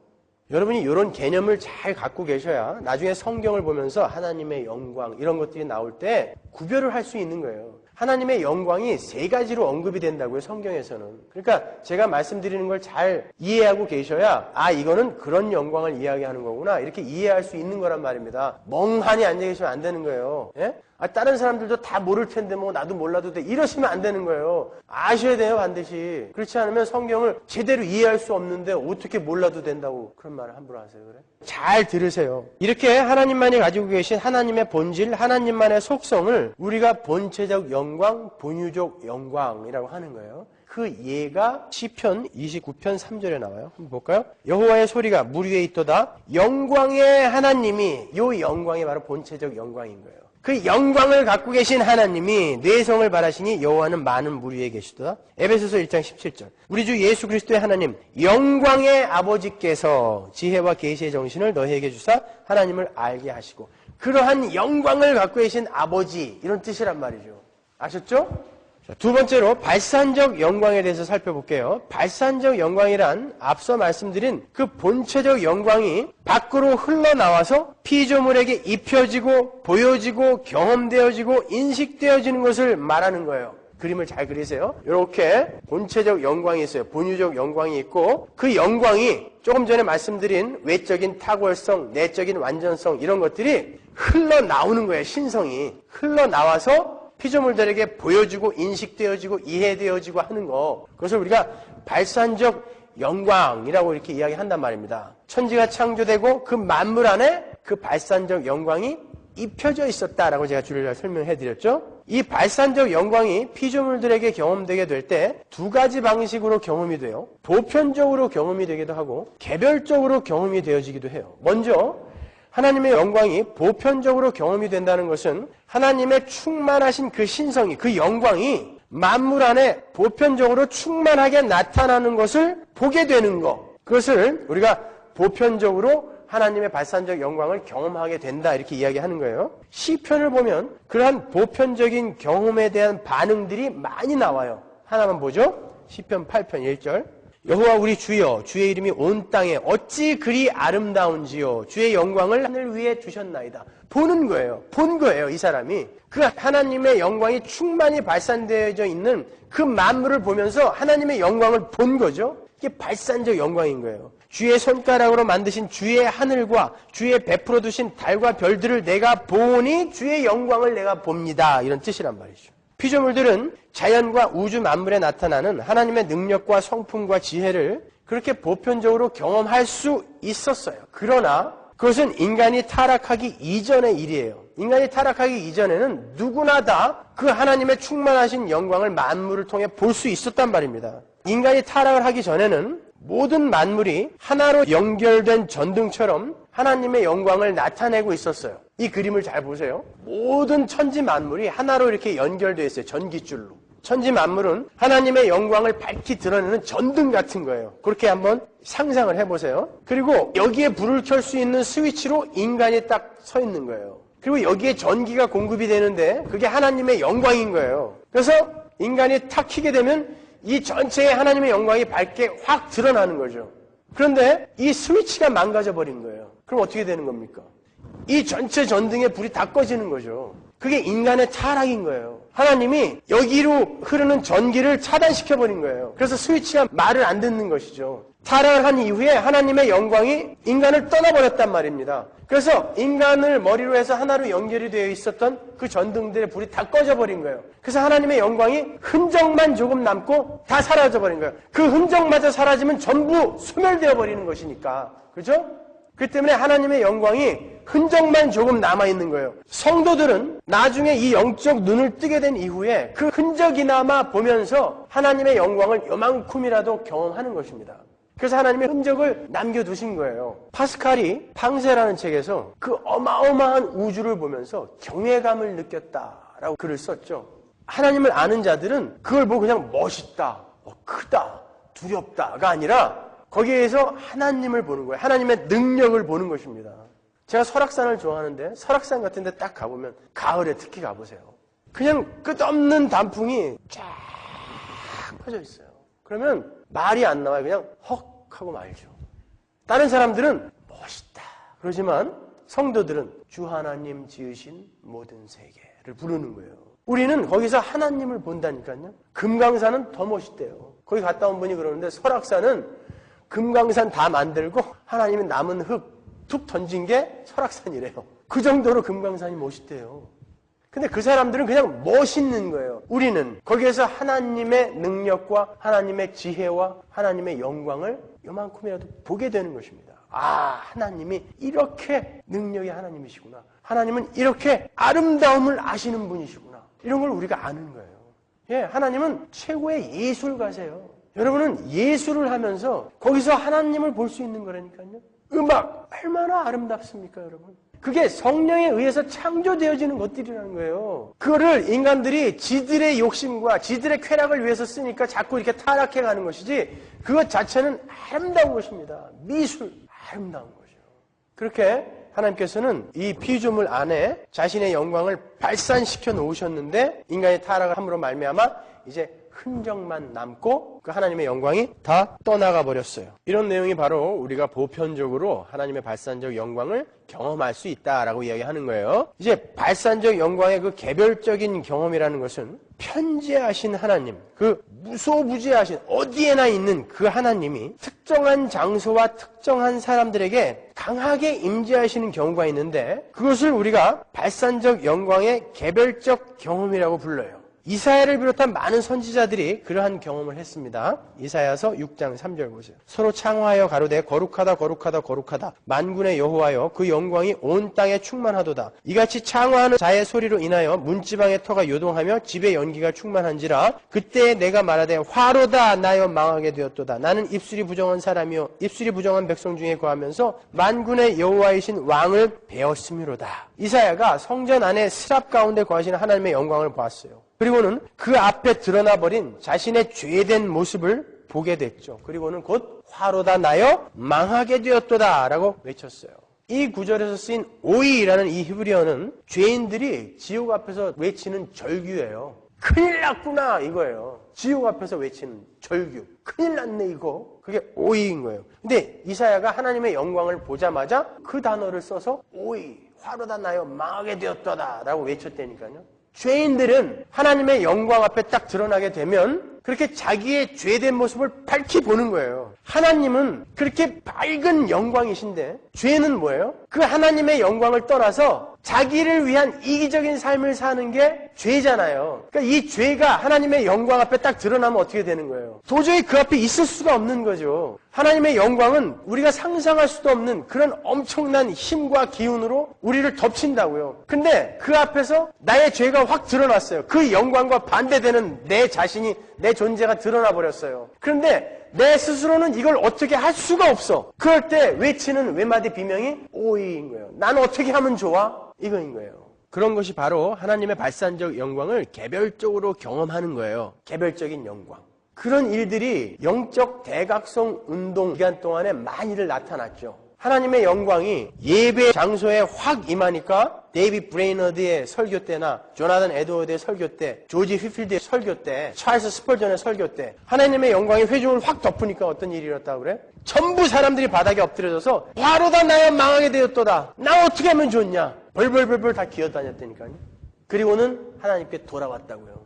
여러분이 이런 개념을 잘 갖고 계셔야 나중에 성경을 보면서 하나님의 영광 이런 것들이 나올 때 구별을 할 수 있는 거예요. 하나님의 영광이 세 가지로 언급이 된다고요, 성경에서는. 그러니까 제가 말씀드리는 걸 잘 이해하고 계셔야 이거는 그런 영광을 이야기하는 거구나 이렇게 이해할 수 있는 거란 말입니다. 멍하니 앉아 계시면 안 되는 거예요. 예? 다른 사람들도 다 모를 텐데 뭐 나도 몰라도 돼 이러시면 안 되는 거예요. 아셔야 돼요, 반드시. 그렇지 않으면 성경을 제대로 이해할 수 없는데 어떻게 몰라도 된다고 그런 말을 함부로 하세요, 그래? 잘 들으세요. 이렇게 하나님만이 가지고 계신 하나님의 본질, 하나님만의 속성을 우리가 본체적 영광, 본유적 영광이라고 하는 거예요. 그 예가 시편 29편 3절에 나와요. 한번 볼까요? 여호와의 소리가 물 위에 있도다. 영광의 하나님이, 요 영광이 바로 본체적 영광인 거예요. 그 영광을 갖고 계신 하나님이 내성을 바라시니 여호와는 많은 물 위에 계시도다. 에베소서 1장 17절. 우리 주 예수 그리스도의 하나님 영광의 아버지께서 지혜와 계시의 정신을 너희에게 주사 하나님을 알게 하시고, 그러한 영광을 갖고 계신 아버지, 이런 뜻이란 말이죠. 아셨죠? 자, 두 번째로 발산적 영광에 대해서 살펴볼게요. 발산적 영광이란 앞서 말씀드린 그 본체적 영광이 밖으로 흘러나와서 피조물에게 입혀지고 보여지고 경험되어지고 인식되어지는 것을 말하는 거예요. 그림을 잘 그리세요. 이렇게 본체적 영광이 있어요. 본유적 영광이 있고, 그 영광이 조금 전에 말씀드린 외적인 탁월성, 내적인 완전성 이런 것들이 흘러나오는 거예요. 신성이 흘러나와서 피조물들에게 보여지고 인식되어지고 이해되어지고 하는 거, 그것을 우리가 발산적 영광이라고 이렇게 이야기한단 말입니다. 천지가 창조되고 그 만물 안에 그 발산적 영광이 입혀져 있었다라고 제가 줄을 설명해 드렸죠. 이 발산적 영광이 피조물들에게 경험되게 될 때 두 가지 방식으로 경험이 돼요. 보편적으로 경험이 되기도 하고 개별적으로 경험이 되어지기도 해요. 먼저 하나님의 영광이 보편적으로 경험이 된다는 것은 하나님의 충만하신 그 신성이, 그 영광이 만물 안에 보편적으로 충만하게 나타나는 것을 보게 되는 것, 그것을 우리가 보편적으로 하나님의 발산적 영광을 경험하게 된다 이렇게 이야기하는 거예요. 시편을 보면 그러한 보편적인 경험에 대한 반응들이 많이 나와요. 하나만 보죠. 시편 8편 1절. 여호와 우리 주여, 주의 이름이 온 땅에 어찌 그리 아름다운지요. 주의 영광을 하늘 위에 두셨나이다. 보는 거예요. 본 거예요, 이 사람이. 그 하나님의 영광이 충만히 발산되어져 있는 그 만물을 보면서 하나님의 영광을 본 거죠. 이게 발산적 영광인 거예요. 주의 손가락으로 만드신 주의 하늘과 주의 베풀어 두신 달과 별들을 내가 보니 주의 영광을 내가 봅니다. 이런 뜻이란 말이죠. 피조물들은 자연과 우주 만물에 나타나는 하나님의 능력과 성품과 지혜를 그렇게 보편적으로 경험할 수 있었어요. 그러나 그것은 인간이 타락하기 이전의 일이에요. 인간이 타락하기 이전에는 누구나 다 그 하나님의 충만하신 영광을 만물을 통해 볼 수 있었단 말입니다. 인간이 타락을 하기 전에는 모든 만물이 하나로 연결된 전등처럼 하나님의 영광을 나타내고 있었어요. 이 그림을 잘 보세요. 모든 천지 만물이 하나로 이렇게 연결되어 있어요. 전기줄로. 천지 만물은 하나님의 영광을 밝히 드러내는 전등 같은 거예요. 그렇게 한번 상상을 해보세요. 그리고 여기에 불을 켤 수 있는 스위치로 인간이 딱 서 있는 거예요. 그리고 여기에 전기가 공급이 되는데 그게 하나님의 영광인 거예요. 그래서 인간이 탁 켜게 되면 이 전체의 하나님의 영광이 밝게 확 드러나는 거죠. 그런데 이 스위치가 망가져 버린 거예요. 그럼 어떻게 되는 겁니까? 이 전체 전등의 불이 다 꺼지는 거죠. 그게 인간의 타락인 거예요. 하나님이 여기로 흐르는 전기를 차단시켜 버린 거예요. 그래서 스위치가 말을 안 듣는 것이죠. 타락을 한 이후에 하나님의 영광이 인간을 떠나버렸단 말입니다. 그래서 인간을 머리로 해서 하나로 연결이 되어 있었던 그 전등들의 불이 다 꺼져버린 거예요. 그래서 하나님의 영광이 흔적만 조금 남고 다 사라져버린 거예요. 그 흔적마저 사라지면 전부 소멸되어 버리는 것이니까. 그렇죠? 그 때문에 하나님의 영광이 흔적만 조금 남아있는 거예요. 성도들은 나중에 이 영적 눈을 뜨게 된 이후에 그 흔적이나마 보면서 하나님의 영광을 요만큼이라도 경험하는 것입니다. 그래서 하나님의 흔적을 남겨두신 거예요. 파스칼이 팡세라는 책에서 그 어마어마한 우주를 보면서 경외감을 느꼈다라고 글을 썼죠. 하나님을 아는 자들은 그걸 보고 그냥 멋있다, 크다, 두렵다가 아니라 거기에서 하나님을 보는 거예요. 하나님의 능력을 보는 것입니다. 제가 설악산을 좋아하는데 설악산 같은 데 딱 가보면 가을에 특히 가보세요. 그냥 끝없는 단풍이 쫙 퍼져 있어요. 그러면 말이 안 나와요. 그냥 헉 하고 말죠. 다른 사람들은 멋있다 그러지만 성도들은 주 하나님 지으신 모든 세계를 부르는 거예요. 우리는 거기서 하나님을 본다니까요. 금강산은 더 멋있대요. 거기 갔다 온 분이 그러는데 설악산은 금강산 다 만들고 하나님이 남은 흙 툭 던진 게 설악산이래요. 그 정도로 금강산이 멋있대요. 근데 그 사람들은 그냥 멋있는 거예요. 우리는 거기에서 하나님의 능력과 하나님의 지혜와 하나님의 영광을 요만큼이라도 보게 되는 것입니다. 아, 하나님이 이렇게 능력의 하나님이시구나. 하나님은 이렇게 아름다움을 아시는 분이시구나. 이런 걸 우리가 아는 거예요. 예, 하나님은 최고의 예술가세요. 여러분은 예술을 하면서 거기서 하나님을 볼 수 있는 거라니까요. 음악 얼마나 아름답습니까, 여러분? 그게 성령에 의해서 창조되어지는 것들이라는 거예요. 그거를 인간들이 지들의 욕심과 지들의 쾌락을 위해서 쓰니까 자꾸 이렇게 타락해 가는 것이지 그것 자체는 아름다운 것입니다. 미술, 아름다운 거죠. 그렇게 하나님께서는 이 피조물 안에 자신의 영광을 발산시켜 놓으셨는데 인간의 타락을 함으로 말미암아 이제 흔적만 남고 그 하나님의 영광이 다 떠나가 버렸어요. 이런 내용이 바로 우리가 보편적으로 하나님의 발산적 영광을 경험할 수 있다라고 이야기하는 거예요. 이제 발산적 영광의 그 개별적인 경험이라는 것은 편재하신 하나님, 그 무소부지하신 어디에나 있는 그 하나님이 특정한 장소와 특정한 사람들에게 강하게 임재하시는 경우가 있는데 그것을 우리가 발산적 영광의 개별적 경험이라고 불러요. 이사야를 비롯한 많은 선지자들이 그러한 경험을 했습니다. 이사야서 6장 3절 보세요. 서로 창화하여 가로되 거룩하다 거룩하다 거룩하다 만군의 여호와여 그 영광이 온 땅에 충만하도다. 이같이 창화하는 자의 소리로 인하여 문지방의 터가 요동하며 집의 연기가 충만한지라 그때 내가 말하되 화로다 나여 망하게 되었도다. 나는 입술이 부정한 사람이요 입술이 부정한 백성 중에 거하면서 만군의 여호와이신 왕을 배웠음이로다. 이사야가 성전 안에 스랍 가운데 거하시는 하나님의 영광을 보았어요. 그리고는 그 앞에 드러나버린 자신의 죄된 모습을 보게 됐죠. 그리고는 곧 화로다 나여 망하게 되었도다 라고 외쳤어요. 이 구절에서 쓰인 오이라는 이 히브리어는 죄인들이 지옥 앞에서 외치는 절규예요. 큰일 났구나 이거예요. 지옥 앞에서 외치는 절규. 큰일 났네 이거. 그게 오이인 거예요. 근데 이사야가 하나님의 영광을 보자마자 그 단어를 써서 오이, 화로다 나여 망하게 되었도다 라고 외쳤다니까요. 죄인들은 하나님의 영광 앞에 딱 드러나게 되면 그렇게 자기의 죄된 모습을 밝히 보는 거예요. 하나님은 그렇게 밝은 영광이신데 죄는 뭐예요? 그 하나님의 영광을 떠나서 자기를 위한 이기적인 삶을 사는 게 죄잖아요. 그러니까 이 죄가 하나님의 영광 앞에 딱 드러나면 어떻게 되는 거예요? 도저히 그 앞에 있을 수가 없는 거죠. 하나님의 영광은 우리가 상상할 수도 없는 그런 엄청난 힘과 기운으로 우리를 덮친다고요. 근데 그 앞에서 나의 죄가 확 드러났어요. 그 영광과 반대되는 내 자신이, 내 존재가 드러나 버렸어요. 그런데 내 스스로는 이걸 어떻게 할 수가 없어. 그럴 때 외치는 외마디 비명이 오이인 거예요. 난 어떻게 하면 좋아? 이거인 거예요. 그런 것이 바로 하나님의 발산적 영광을 개별적으로 경험하는 거예요. 개별적인 영광. 그런 일들이 영적 대각성 운동 기간 동안에 많이들 나타났죠. 하나님의 영광이 예배 장소에 확 임하니까 데이빗 브레이너드의 설교 때나 조나단 에드워드의 설교 때, 조지 휘필드의 설교 때, 찰스 스펄전의 설교 때 하나님의 영광이 회중을 확 덮으니까 어떤 일이 일어났다고 그래? 전부 사람들이 바닥에 엎드려져서 화로다 나여 망하게 되었도다. 나 어떻게 하면 좋냐? 벌벌벌벌 다 기어다녔다니까요. 그리고는 하나님께 돌아왔다고요.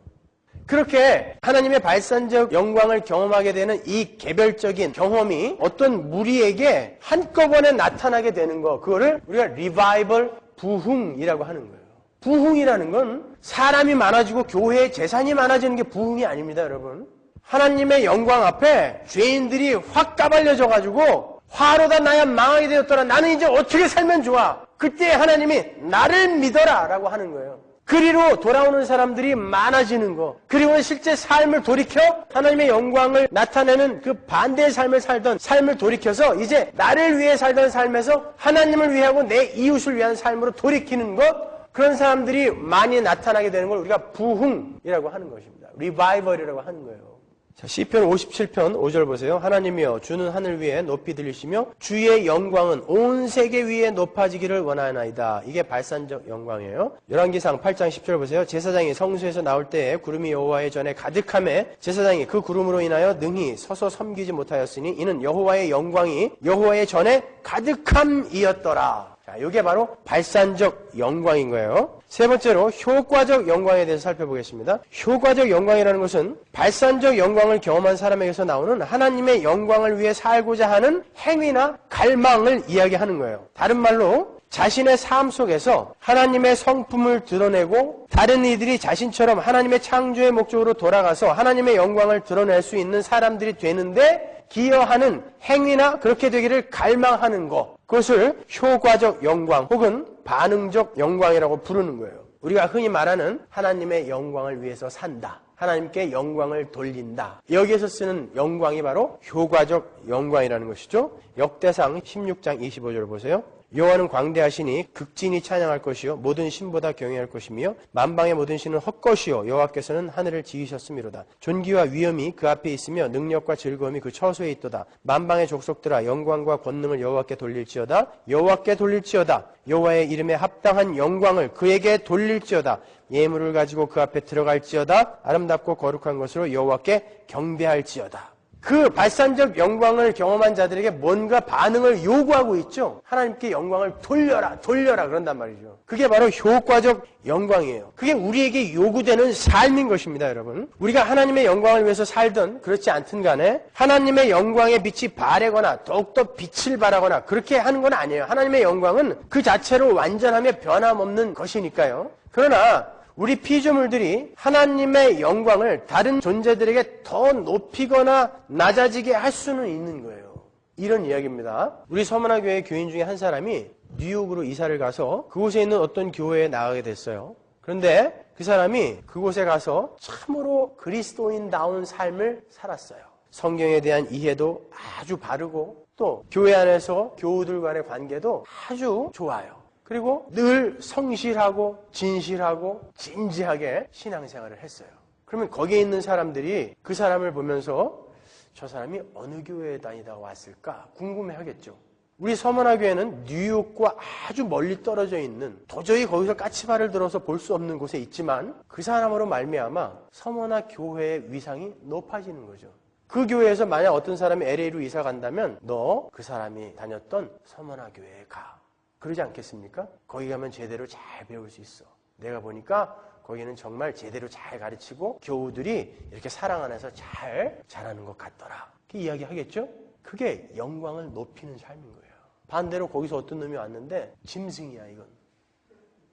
그렇게 하나님의 발산적 영광을 경험하게 되는 이 개별적인 경험이 어떤 무리에게 한꺼번에 나타나게 되는 거, 그거를 우리가 리바이벌, 부흥이라고 하는 거예요. 부흥이라는 건 사람이 많아지고 교회에 재산이 많아지는 게 부흥이 아닙니다, 여러분. 하나님의 영광 앞에 죄인들이 확 까발려져가지고 화로다 나야 망하게 되었더라. 나는 이제 어떻게 살면 좋아? 그때 하나님이 나를 믿어라 라고 하는 거예요. 그리로 돌아오는 사람들이 많아지는 거, 그리고 실제 삶을 돌이켜 하나님의 영광을 나타내는 그 반대의 삶을 살던 삶을 돌이켜서 이제 나를 위해 살던 삶에서 하나님을 위하고 내 이웃을 위한 삶으로 돌이키는 것, 그런 사람들이 많이 나타나게 되는 걸 우리가 부흥이라고 하는 것입니다. 리바이벌이라고 하는 거예요. 자, 시편 57편 5절 보세요. 하나님이여 주는 하늘 위에 높이 들리시며 주의 영광은 온 세계 위에 높아지기를 원하나이다. 이게 발산적 영광이에요. 열왕기상 8장 10절 보세요. 제사장이 성소에서 나올 때에 구름이 여호와의 전에 가득함에 제사장이 그 구름으로 인하여 능히 서서 섬기지 못하였으니 이는 여호와의 영광이 여호와의 전에 가득함이었더라. 자, 이게 바로 발산적 영광인 거예요. 세 번째로 효과적 영광에 대해서 살펴보겠습니다. 효과적 영광이라는 것은 발산적 영광을 경험한 사람에게서 나오는 하나님의 영광을 위해 살고자 하는 행위나 갈망을 이야기하는 거예요. 다른 말로 자신의 삶 속에서 하나님의 성품을 드러내고 다른 이들이 자신처럼 하나님의 창조의 목적으로 돌아가서 하나님의 영광을 드러낼 수 있는 사람들이 되는데 기여하는 행위나 그렇게 되기를 갈망하는 것, 그것을 효과적 영광 혹은 반응적 영광이라고 부르는 거예요. 우리가 흔히 말하는 하나님의 영광을 위해서 산다, 하나님께 영광을 돌린다, 여기에서 쓰는 영광이 바로 효과적 영광이라는 것이죠. 역대상 16장 25절 보세요. 여호와는 광대하시니 극진히 찬양할 것이요 모든 신보다 경외할 것이며 만방의 모든 신은 헛것이요 여호와께서는 하늘을 지으셨음이로다. 존귀와 위엄이 그 앞에 있으며 능력과 즐거움이 그 처소에 있도다. 만방의 족속들아 영광과 권능을 여호와께 돌릴지어다. 여호와께 돌릴지어다. 여호와의 이름에 합당한 영광을 그에게 돌릴지어다. 예물을 가지고 그 앞에 들어갈지어다. 아름답고 거룩한 것으로 여호와께 경배할지어다. 그 발산적 영광을 경험한 자들에게 뭔가 반응을 요구하고 있죠. 하나님께 영광을 돌려라, 돌려라 그런단 말이죠. 그게 바로 효과적 영광이에요. 그게 우리에게 요구되는 삶인 것입니다, 여러분. 우리가 하나님의 영광을 위해서 살든 그렇지 않든 간에 하나님의 영광의 빛이 바래거나 더욱더 빛을 발하거나 그렇게 하는 건 아니에요. 하나님의 영광은 그 자체로 완전하며 변함없는 것이니까요. 그러나 우리 피조물들이 하나님의 영광을 다른 존재들에게 더 높이거나 낮아지게 할 수는 있는 거예요. 이런 이야기입니다. 우리 서문화교회 교인 중에 한 사람이 뉴욕으로 이사를 가서 그곳에 있는 어떤 교회에 나가게 됐어요. 그런데 그 사람이 그곳에 가서 참으로 그리스도인다운 삶을 살았어요. 성경에 대한 이해도 아주 바르고 또 교회 안에서 교우들 간의 관계도 아주 좋아요. 그리고 늘 성실하고 진실하고 진지하게 신앙생활을 했어요. 그러면 거기에 있는 사람들이 그 사람을 보면서 저 사람이 어느 교회에 다니다가 왔을까 궁금해하겠죠. 우리 서문화교회는 뉴욕과 아주 멀리 떨어져 있는 도저히 거기서 까치발을 들어서 볼 수 없는 곳에 있지만 그 사람으로 말미암아 서문화교회의 위상이 높아지는 거죠. 그 교회에서 만약 어떤 사람이 LA로 이사 간다면 너 그 사람이 다녔던 서문화교회에 가. 그러지 않겠습니까? 거기 가면 제대로 잘 배울 수 있어. 내가 보니까 거기는 정말 제대로 잘 가르치고 교우들이 이렇게 사랑 안에서 잘 자라는 것 같더라. 그렇게 이야기하겠죠? 그게 영광을 높이는 삶인 거예요. 반대로 거기서 어떤 놈이 왔는데 짐승이야 이건.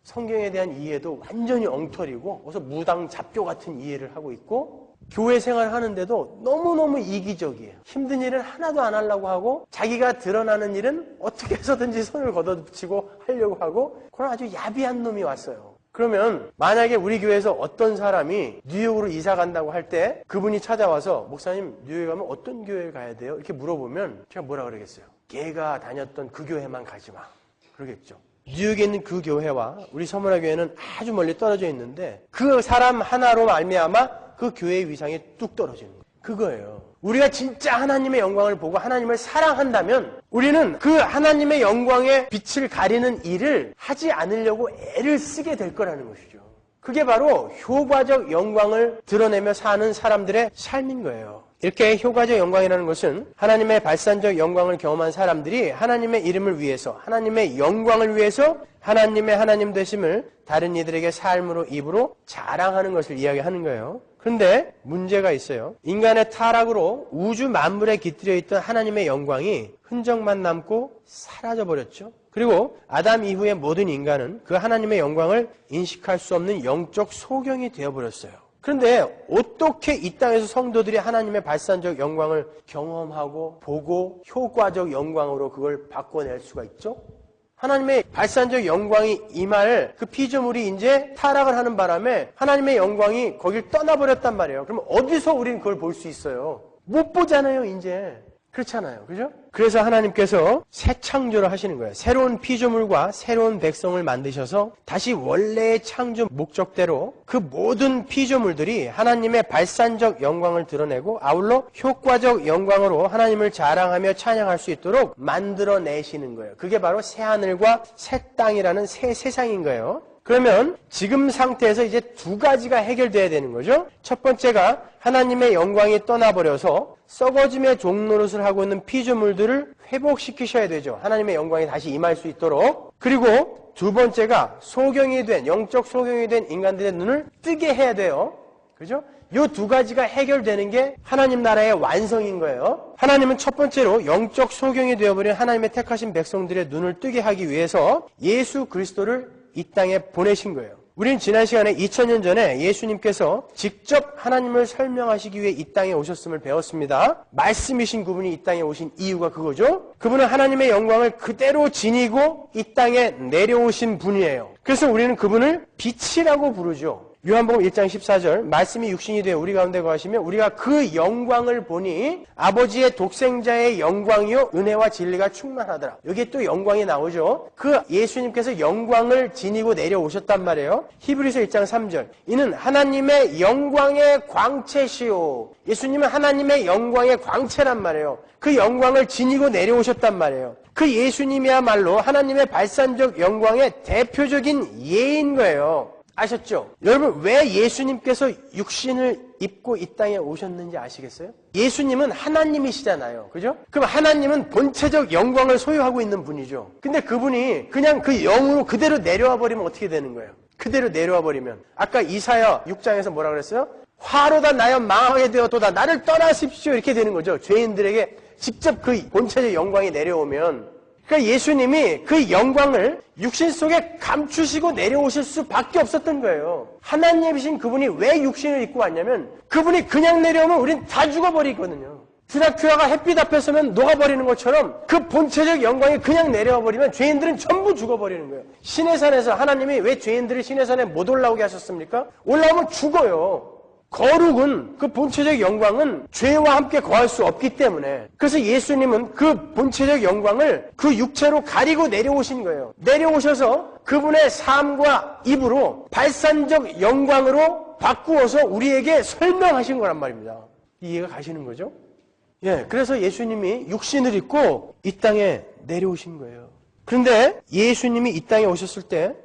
성경에 대한 이해도 완전히 엉터리고 어서 무당 잡교 같은 이해를 하고 있고 교회 생활을 하는데도 너무너무 이기적이에요. 힘든 일은 하나도 안 하려고 하고 자기가 드러나는 일은 어떻게 해서든지 손을 걷어붙이고 하려고 하고 그런 아주 야비한 놈이 왔어요. 그러면 만약에 우리 교회에서 어떤 사람이 뉴욕으로 이사 간다고 할 때 그분이 찾아와서 목사님 뉴욕에 가면 어떤 교회에 가야 돼요? 이렇게 물어보면 제가 뭐라 그러겠어요? 걔가 다녔던 그 교회만 가지 마. 그러겠죠. 뉴욕에 있는 그 교회와 우리 서문화교회는 아주 멀리 떨어져 있는데 그 사람 하나로 말미암아 그 교회의 위상이 뚝 떨어지는 거예요. 그거예요. 우리가 진짜 하나님의 영광을 보고 하나님을 사랑한다면 우리는 그 하나님의 영광의 빛을 가리는 일을 하지 않으려고 애를 쓰게 될 거라는 것이죠. 그게 바로 효과적 영광을 드러내며 사는 사람들의 삶인 거예요. 이렇게 효과적 영광이라는 것은 하나님의 발산적 영광을 경험한 사람들이 하나님의 이름을 위해서 하나님의 영광을 위해서 하나님의 하나님 되심을 다른 이들에게 삶으로 입으로 자랑하는 것을 이야기하는 거예요. 그런데 문제가 있어요. 인간의 타락으로 우주 만물에 깃들여 있던 하나님의 영광이 흔적만 남고 사라져버렸죠. 그리고 아담 이후의 모든 인간은 그 하나님의 영광을 인식할 수 없는 영적 소경이 되어버렸어요. 그런데 어떻게 이 땅에서 성도들이 하나님의 발산적 영광을 경험하고 보고 효과적 영광으로 그걸 바꿔낼 수가 있죠? 하나님의 발산적 영광이 임할 그 피조물이 이제 타락을 하는 바람에 하나님의 영광이 거길 떠나버렸단 말이에요. 그럼 어디서 우리는 그걸 볼 수 있어요? 못 보잖아요, 이제. 그렇잖아요. 그죠? 그래서 하나님께서 새 창조를 하시는 거예요. 새로운 피조물과 새로운 백성을 만드셔서 다시 원래의 창조 목적대로 그 모든 피조물들이 하나님의 발산적 영광을 드러내고 아울러 효과적 영광으로 하나님을 자랑하며 찬양할 수 있도록 만들어내시는 거예요. 그게 바로 새하늘과 새 땅이라는 새 세상인 거예요. 그러면 지금 상태에서 이제 두 가지가 해결돼야 되는 거죠. 첫 번째가 하나님의 영광이 떠나버려서 썩어짐의 종노릇을 하고 있는 피조물들을 회복시키셔야 되죠. 하나님의 영광이 다시 임할 수 있도록. 그리고 두 번째가 소경이 된, 영적 소경이 된 인간들의 눈을 뜨게 해야 돼요. 그죠? 이 두 가지가 해결되는 게 하나님 나라의 완성인 거예요. 하나님은 첫 번째로 영적 소경이 되어버린 하나님의 택하신 백성들의 눈을 뜨게 하기 위해서 예수 그리스도를 이 땅에 보내신 거예요. 우리는 지난 시간에 2000년 전에 예수님께서 직접 하나님을 설명하시기 위해 이 땅에 오셨음을 배웠습니다. 말씀이신 그분이 이 땅에 오신 이유가 그거죠. 그분은 하나님의 영광을 그대로 지니고 이 땅에 내려오신 분이에요. 그래서 우리는 그분을 빛이라고 부르죠. 요한복음 1장 14절 말씀이 육신이 되어 우리 가운데 거하시며 우리가 그 영광을 보니 아버지의 독생자의 영광이요 은혜와 진리가 충만하더라. 여기에 또 영광이 나오죠. 그 예수님께서 영광을 지니고 내려오셨단 말이에요. 히브리서 1장 3절 이는 하나님의 영광의 광채시오. 예수님은 하나님의 영광의 광채란 말이에요. 그 영광을 지니고 내려오셨단 말이에요. 그 예수님이야말로 하나님의 발산적 영광의 대표적인 예인 거예요. 아셨죠? 여러분 왜 예수님께서 육신을 입고 이 땅에 오셨는지 아시겠어요? 예수님은 하나님이시잖아요. 그죠? 그럼 하나님은 본체적 영광을 소유하고 있는 분이죠. 근데 그분이 그냥 그 영으로 그대로 내려와 버리면 어떻게 되는 거예요? 그대로 내려와 버리면 아까 이사야 6장에서 뭐라 그랬어요? 화로다 나여 망하게 되었도다 나를 떠나십시오 이렇게 되는 거죠. 죄인들에게 직접 그 본체적 영광이 내려오면 그러니까 예수님이 그 영광을 육신 속에 감추시고 내려오실 수밖에 없었던 거예요. 하나님이신 그분이 왜 육신을 입고 왔냐면 그분이 그냥 내려오면 우린 다 죽어버리거든요. 드라큘라가 햇빛 앞에 서면 녹아버리는 것처럼 그 본체적 영광이 그냥 내려와 버리면 죄인들은 전부 죽어버리는 거예요. 시내산에서 하나님이 왜 죄인들을 시내산에 못 올라오게 하셨습니까? 올라오면 죽어요. 거룩은 그 본체적 영광은 죄와 함께 거할 수 없기 때문에 그래서 예수님은 그 본체적 영광을 그 육체로 가리고 내려오신 거예요. 내려오셔서 그분의 삶과 입으로 발산적 영광으로 바꾸어서 우리에게 설명하신 거란 말입니다. 이해가 가시는 거죠? 예, 그래서 예수님이 육신을 입고 이 땅에 내려오신 거예요. 그런데 예수님이 이 땅에 오셨을 때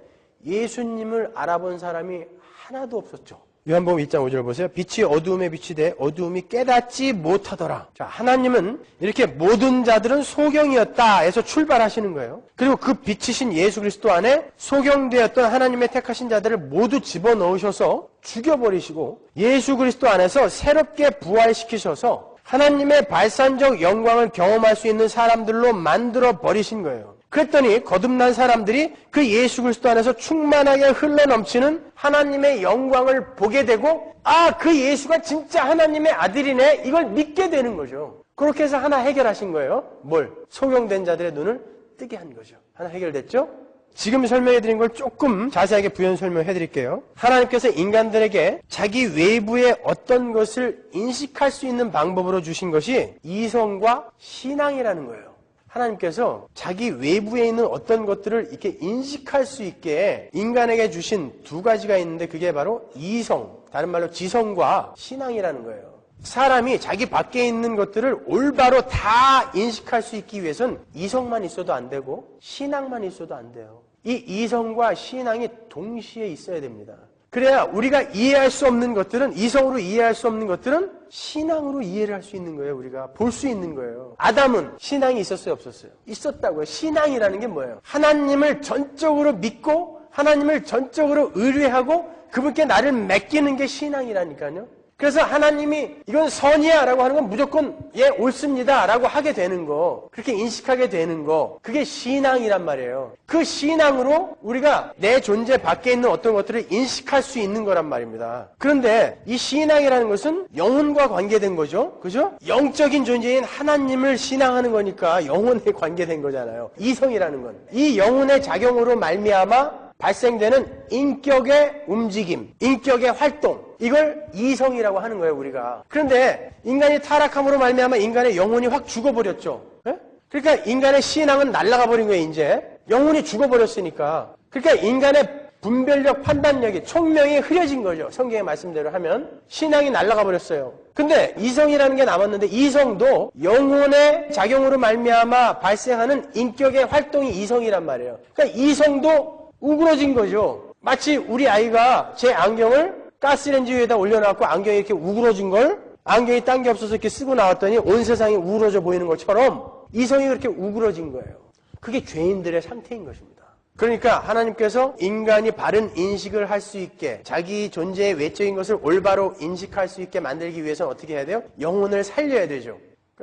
예수님을 알아본 사람이 하나도 없었죠. 요한복음 1장 5절 보세요. 빛이 어두움에 비치되 어두움이 깨닫지 못하더라. 자, 하나님은 이렇게 모든 자들은 소경이었다 해서 출발하시는 거예요. 그리고 그 빛이신 예수 그리스도 안에 소경되었던 하나님의 택하신 자들을 모두 집어넣으셔서 죽여버리시고 예수 그리스도 안에서 새롭게 부활시키셔서 하나님의 발산적 영광을 경험할 수 있는 사람들로 만들어 버리신 거예요. 그랬더니 거듭난 사람들이 그 예수 그리스도 안에서 충만하게 흘러넘치는 하나님의 영광을 보게 되고 아, 그 예수가 진짜 하나님의 아들이네 이걸 믿게 되는 거죠. 그렇게 해서 하나 해결하신 거예요. 뭘? 소경된 자들의 눈을 뜨게 한 거죠. 하나 해결됐죠? 지금 설명해드린 걸 조금 자세하게 부연 설명해드릴게요. 하나님께서 인간들에게 자기 외부의 어떤 것을 인식할 수 있는 방법으로 주신 것이 이성과 신앙이라는 거예요. 하나님께서 자기 외부에 있는 어떤 것들을 이렇게 인식할 수 있게 인간에게 주신 두 가지가 있는데 그게 바로 이성, 다른 말로 지성과 신앙이라는 거예요. 사람이 자기 밖에 있는 것들을 올바로 다 인식할 수 있기 위해선 이성만 있어도 안 되고 신앙만 있어도 안 돼요. 이 이성과 신앙이 동시에 있어야 됩니다. 그래야 우리가 이해할 수 없는 것들은 이성으로 이해할 수 없는 것들은 신앙으로 이해를 할 수 있는 거예요. 우리가 볼 수 있는 거예요. 아담은 신앙이 있었어요? 없었어요? 있었다고요. 신앙이라는 게 뭐예요? 하나님을 전적으로 믿고 하나님을 전적으로 의뢰하고 그분께 나를 맡기는 게 신앙이라니까요. 그래서 하나님이 이건 선이야 라고 하는 건 무조건 예 옳습니다 라고 하게 되는 거, 그렇게 인식하게 되는 거, 그게 신앙이란 말이에요. 그 신앙으로 우리가 내 존재 밖에 있는 어떤 것들을 인식할 수 있는 거란 말입니다. 그런데 이 신앙이라는 것은 영혼과 관계된 거죠. 그죠? 영적인 존재인 하나님을 신앙하는 거니까 영혼에 관계된 거잖아요. 이성이라는 건 이 영혼의 작용으로 말미암아 발생되는 인격의 움직임, 인격의 활동, 이걸 이성이라고 하는 거예요, 우리가. 그런데 인간이 타락함으로 말미암아 인간의 영혼이 확 죽어버렸죠. 예? 그러니까 인간의 신앙은 날아가 버린 거예요, 이제. 영혼이 죽어버렸으니까. 그러니까 인간의 분별력, 판단력이, 총명이 흐려진 거죠. 성경의 말씀대로 하면. 신앙이 날아가 버렸어요. 근데 이성이라는 게 남았는데 이성도 영혼의 작용으로 말미암아 발생하는 인격의 활동이 이성이란 말이에요. 그러니까 이성도 우그러진 거죠. 마치 우리 아이가 제 안경을 가스레인지 위에다 올려놓고 안경이 이렇게 우그러진 걸 안경이 딴 게 없어서 이렇게 쓰고 나왔더니 온 세상이 우그러져 보이는 것처럼 이성이 그렇게 우그러진 거예요. 그게 죄인들의 상태인 것입니다. 그러니까 하나님께서 인간이 바른 인식을 할 수 있게 자기 존재의 외적인 것을 올바로 인식할 수 있게 만들기 위해서는 어떻게 해야 돼요? 영혼을 살려야 되죠.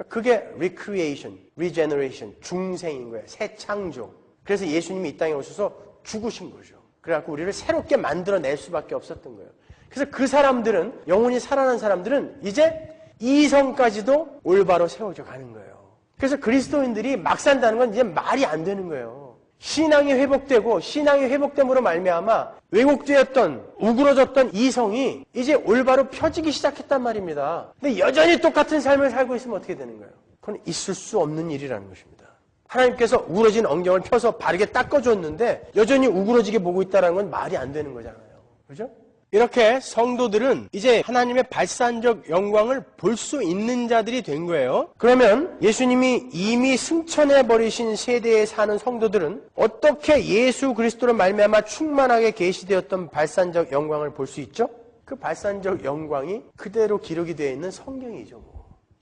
그게 recreation, regeneration, 중생인 거예요. 새 창조. 그래서 예수님이 이 땅에 오셔서 죽으신 거죠. 그래갖고 우리를 새롭게 만들어낼 수밖에 없었던 거예요. 그래서 그 사람들은, 영혼이 살아난 사람들은 이제 이성까지도 올바로 세워져 가는 거예요. 그래서 그리스도인들이 막 산다는 건 이제 말이 안 되는 거예요. 신앙이 회복되고 신앙이 회복됨으로 말미암아 왜곡되었던 우그러졌던 이성이 이제 올바로 펴지기 시작했단 말입니다. 근데 여전히 똑같은 삶을 살고 있으면 어떻게 되는 거예요? 그건 있을 수 없는 일이라는 것입니다. 하나님께서 우그러진 엉덩을 펴서 바르게 닦아줬는데 여전히 우그러지게 보고 있다는 건 말이 안 되는 거잖아요. 그렇죠? 이렇게 성도들은 이제 하나님의 발산적 영광을 볼 수 있는 자들이 된 거예요. 그러면 예수님이 이미 승천해버리신 세대에 사는 성도들은 어떻게 예수 그리스도로 말미암아 충만하게 계시되었던 발산적 영광을 볼 수 있죠? 그 발산적 영광이 그대로 기록이 되어 있는 성경이죠.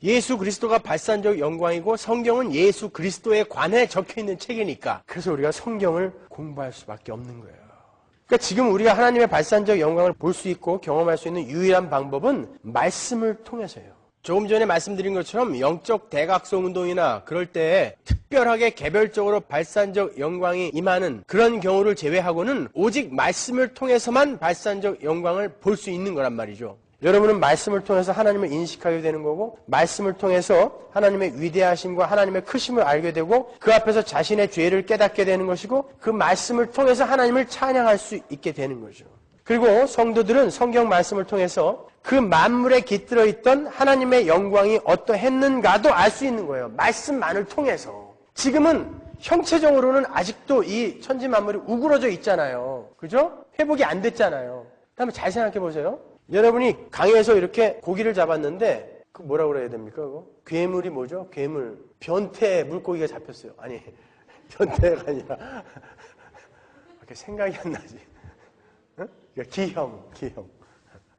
예수 그리스도가 발산적 영광이고 성경은 예수 그리스도에 관해 적혀있는 책이니까 그래서 우리가 성경을 공부할 수밖에 없는 거예요. 그러니까 지금 우리가 하나님의 발산적 영광을 볼 수 있고 경험할 수 있는 유일한 방법은 말씀을 통해서요. 조금 전에 말씀드린 것처럼 영적 대각성 운동이나 그럴 때 특별하게 개별적으로 발산적 영광이 임하는 그런 경우를 제외하고는 오직 말씀을 통해서만 발산적 영광을 볼 수 있는 거란 말이죠. 여러분은 말씀을 통해서 하나님을 인식하게 되는 거고 말씀을 통해서 하나님의 위대하심과 하나님의 크심을 알게 되고 그 앞에서 자신의 죄를 깨닫게 되는 것이고 그 말씀을 통해서 하나님을 찬양할 수 있게 되는 거죠. 그리고 성도들은 성경 말씀을 통해서 그 만물에 깃들어 있던 하나님의 영광이 어떠했는가도 알 수 있는 거예요. 말씀만을 통해서. 지금은 형체적으로는 아직도 이 천지 만물이 우그러져 있잖아요. 그죠? 회복이 안 됐잖아요. 한번 잘 생각해 보세요. 여러분이 강에서 이렇게 고기를 잡았는데 그 뭐라고 그래야 됩니까? 그거? 괴물이 뭐죠? 괴물. 변태 물고기가 잡혔어요. 아니 변태가 아니라 이렇게 생각이 안 나지. 응?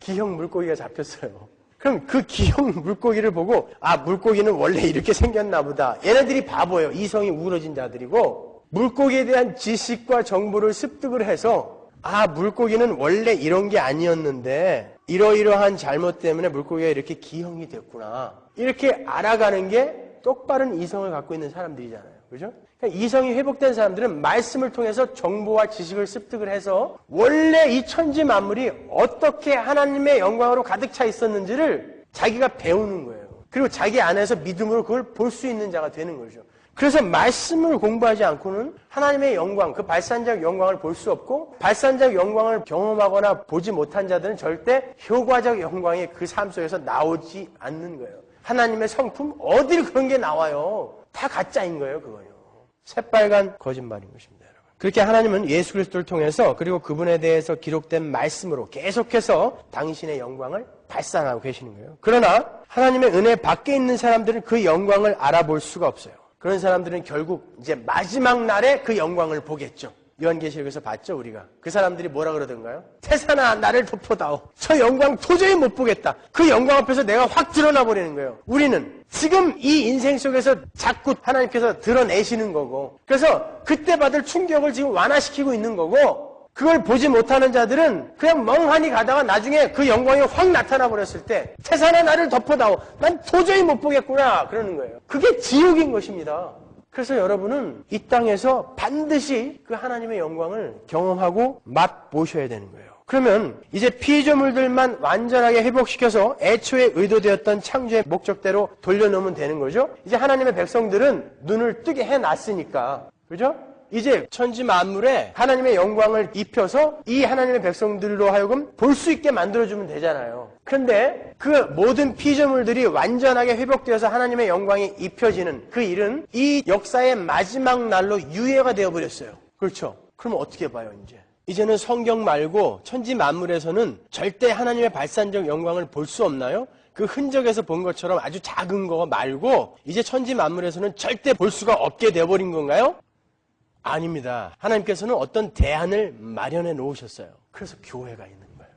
기형 물고기가 잡혔어요. 그럼 그 기형 물고기를 보고 아 물고기는 원래 이렇게 생겼나 보다. 얘네들이 바보예요. 이성이 우그러진 자들이고 물고기에 대한 지식과 정보를 습득을 해서 아 물고기는 원래 이런 게 아니었는데 이러이러한 잘못 때문에 물고기가 이렇게 기형이 됐구나. 이렇게 알아가는 게 똑바른 이성을 갖고 있는 사람들이잖아요. 그죠? 그러니까 이성이 회복된 사람들은 말씀을 통해서 정보와 지식을 습득을 해서 원래 이 천지 만물이 어떻게 하나님의 영광으로 가득 차 있었는지를 자기가 배우는 거예요. 그리고 자기 안에서 믿음으로 그걸 볼 수 있는 자가 되는 거죠. 그래서 말씀을 공부하지 않고는 하나님의 영광, 그 발산적 영광을 볼 수 없고 발산적 영광을 경험하거나 보지 못한 자들은 절대 효과적 영광이 그 삶 속에서 나오지 않는 거예요. 하나님의 성품 어딜 그런 게 나와요. 다 가짜인 거예요, 그거요. 새빨간 거짓말인 것입니다, 여러분. 그렇게 하나님은 예수 그리스도를 통해서 그리고 그분에 대해서 기록된 말씀으로 계속해서 당신의 영광을 발산하고 계시는 거예요. 그러나 하나님의 은혜 밖에 있는 사람들은 그 영광을 알아볼 수가 없어요. 그런 사람들은 결국 이제 마지막 날에 그 영광을 보겠죠. 요한계시록에서 봤죠, 우리가. 그 사람들이 뭐라 그러던가요? 태산아, 나를 덮어다오. 저 영광 도저히 못 보겠다. 그 영광 앞에서 내가 확 드러나 버리는 거예요. 우리는 지금 이 인생 속에서 자꾸 하나님께서 드러내시는 거고, 그래서 그때 받을 충격을 지금 완화시키고 있는 거고, 그걸 보지 못하는 자들은 그냥 멍하니 가다가 나중에 그 영광이 확 나타나 버렸을 때 태산아 나를 덮어다오. 난 도저히 못 보겠구나. 그러는 거예요. 그게 지옥인 것입니다. 그래서 여러분은 이 땅에서 반드시 그 하나님의 영광을 경험하고 맛보셔야 되는 거예요. 그러면 이제 피조물들만 완전하게 회복시켜서 애초에 의도되었던 창조의 목적대로 돌려놓으면 되는 거죠. 이제 하나님의 백성들은 눈을 뜨게 해놨으니까. 그죠? 이제 천지 만물에 하나님의 영광을 입혀서 이 하나님의 백성들로 하여금 볼 수 있게 만들어주면 되잖아요. 그런데 그 모든 피조물들이 완전하게 회복되어서 하나님의 영광이 입혀지는 그 일은 이 역사의 마지막 날로 유예가 되어버렸어요. 그렇죠? 그럼 어떻게 봐요, 이제? 이제는 성경 말고 천지 만물에서는 절대 하나님의 발산적 영광을 볼 수 없나요? 그 흔적에서 본 것처럼 아주 작은 거 말고 이제 천지 만물에서는 절대 볼 수가 없게 되어버린 건가요? 아닙니다. 하나님께서는 어떤 대안을 마련해 놓으셨어요. 그래서 교회가 있는 거예요.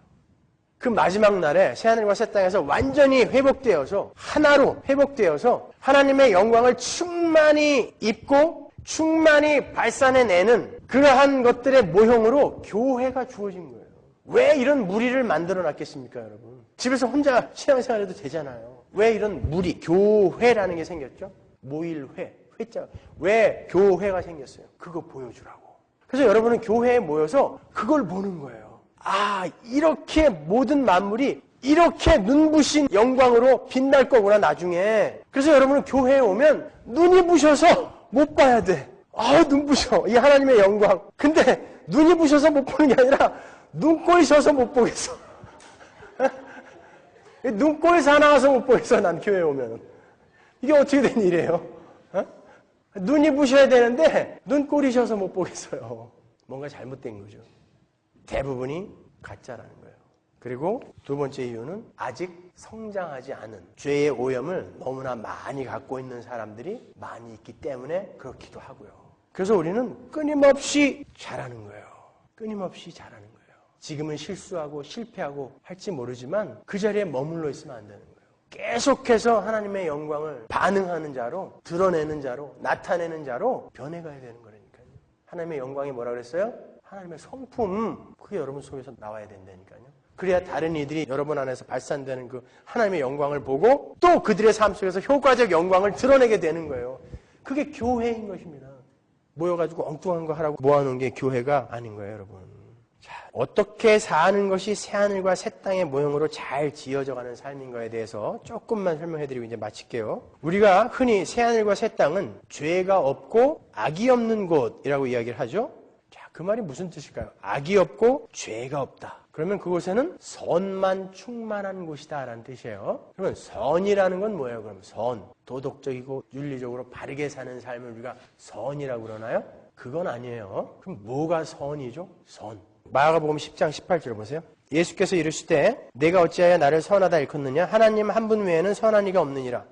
그 마지막 날에 새하늘과 새 땅에서 완전히 회복되어서 하나로 회복되어서 하나님의 영광을 충만히 입고 충만히 발산해내는 그러한 것들의 모형으로 교회가 주어진 거예요. 왜 이런 무리를 만들어 놨겠습니까, 여러분? 집에서 혼자 신앙생활해도 되잖아요. 왜 이런 무리, 교회라는 게 생겼죠? 모일회, 회자. 왜 교회가 생겼어요? 그거 보여주라고. 그래서 여러분은 교회에 모여서 그걸 보는 거예요. 아, 이렇게 모든 만물이 이렇게 눈부신 영광으로 빛날 거구나, 나중에. 그래서 여러분은 교회에 오면 눈이 부셔서 못 봐야 돼. 아, 눈부셔. 이 하나님의 영광. 근데 눈이 부셔서 못 보는 게 아니라 눈꼴이 셔서 못 보겠어. 눈꼴이 사나워서 못 보겠어, 난 교회에 오면. 이게 어떻게 된 일이에요? 어? 눈이 부셔야 되는데 눈꼴이 셔서 못 보겠어요. 뭔가 잘못된 거죠. 대부분이 가짜라는 거예요. 그리고 두 번째 이유는 아직 성장하지 않은 죄의 오염을 너무나 많이 갖고 있는 사람들이 많이 있기 때문에 그렇기도 하고요. 그래서 우리는 끊임없이 자라는 거예요. 끊임없이 자라는 거예요. 지금은 실수하고 실패하고 할지 모르지만 그 자리에 머물러 있으면 안 되는 거예요. 계속해서 하나님의 영광을 반응하는 자로, 드러내는 자로, 나타내는 자로 변해가야 되는 거라니까요. 하나님의 영광이 뭐라 그랬어요? 하나님의 성품, 그게 여러분 속에서 나와야 된다니까요. 그래야 다른 이들이 여러분 안에서 발산되는 그 하나님의 영광을 보고 또 그들의 삶 속에서 효과적 영광을 드러내게 되는 거예요. 그게 교회인 것입니다. 모여가지고 엉뚱한 거 하라고 모아놓은 게 교회가 아닌 거예요, 여러분. 자, 어떻게 사는 것이 새하늘과 새 땅의 모형으로 잘 지어져가는 삶인가에 대해서 조금만 설명해드리고 이제 마칠게요. 우리가 흔히 새하늘과 새 땅은 죄가 없고 악이 없는 곳이라고 이야기를 하죠. 자, 그 말이 무슨 뜻일까요? 악이 없고 죄가 없다. 그러면 그곳에는 선만 충만한 곳이다 라는 뜻이에요. 그러면 선이라는 건 뭐예요? 그럼 선, 도덕적이고 윤리적으로 바르게 사는 삶을 우리가 선이라고 그러나요? 그건 아니에요. 그럼 뭐가 선이죠? 선. 마가복음 10장 18절 보세요. 예수께서 이르시되 내가 어찌하여 나를 선하다 일컫느냐? 하나님 한 분 외에는 선한 이가 없느니라.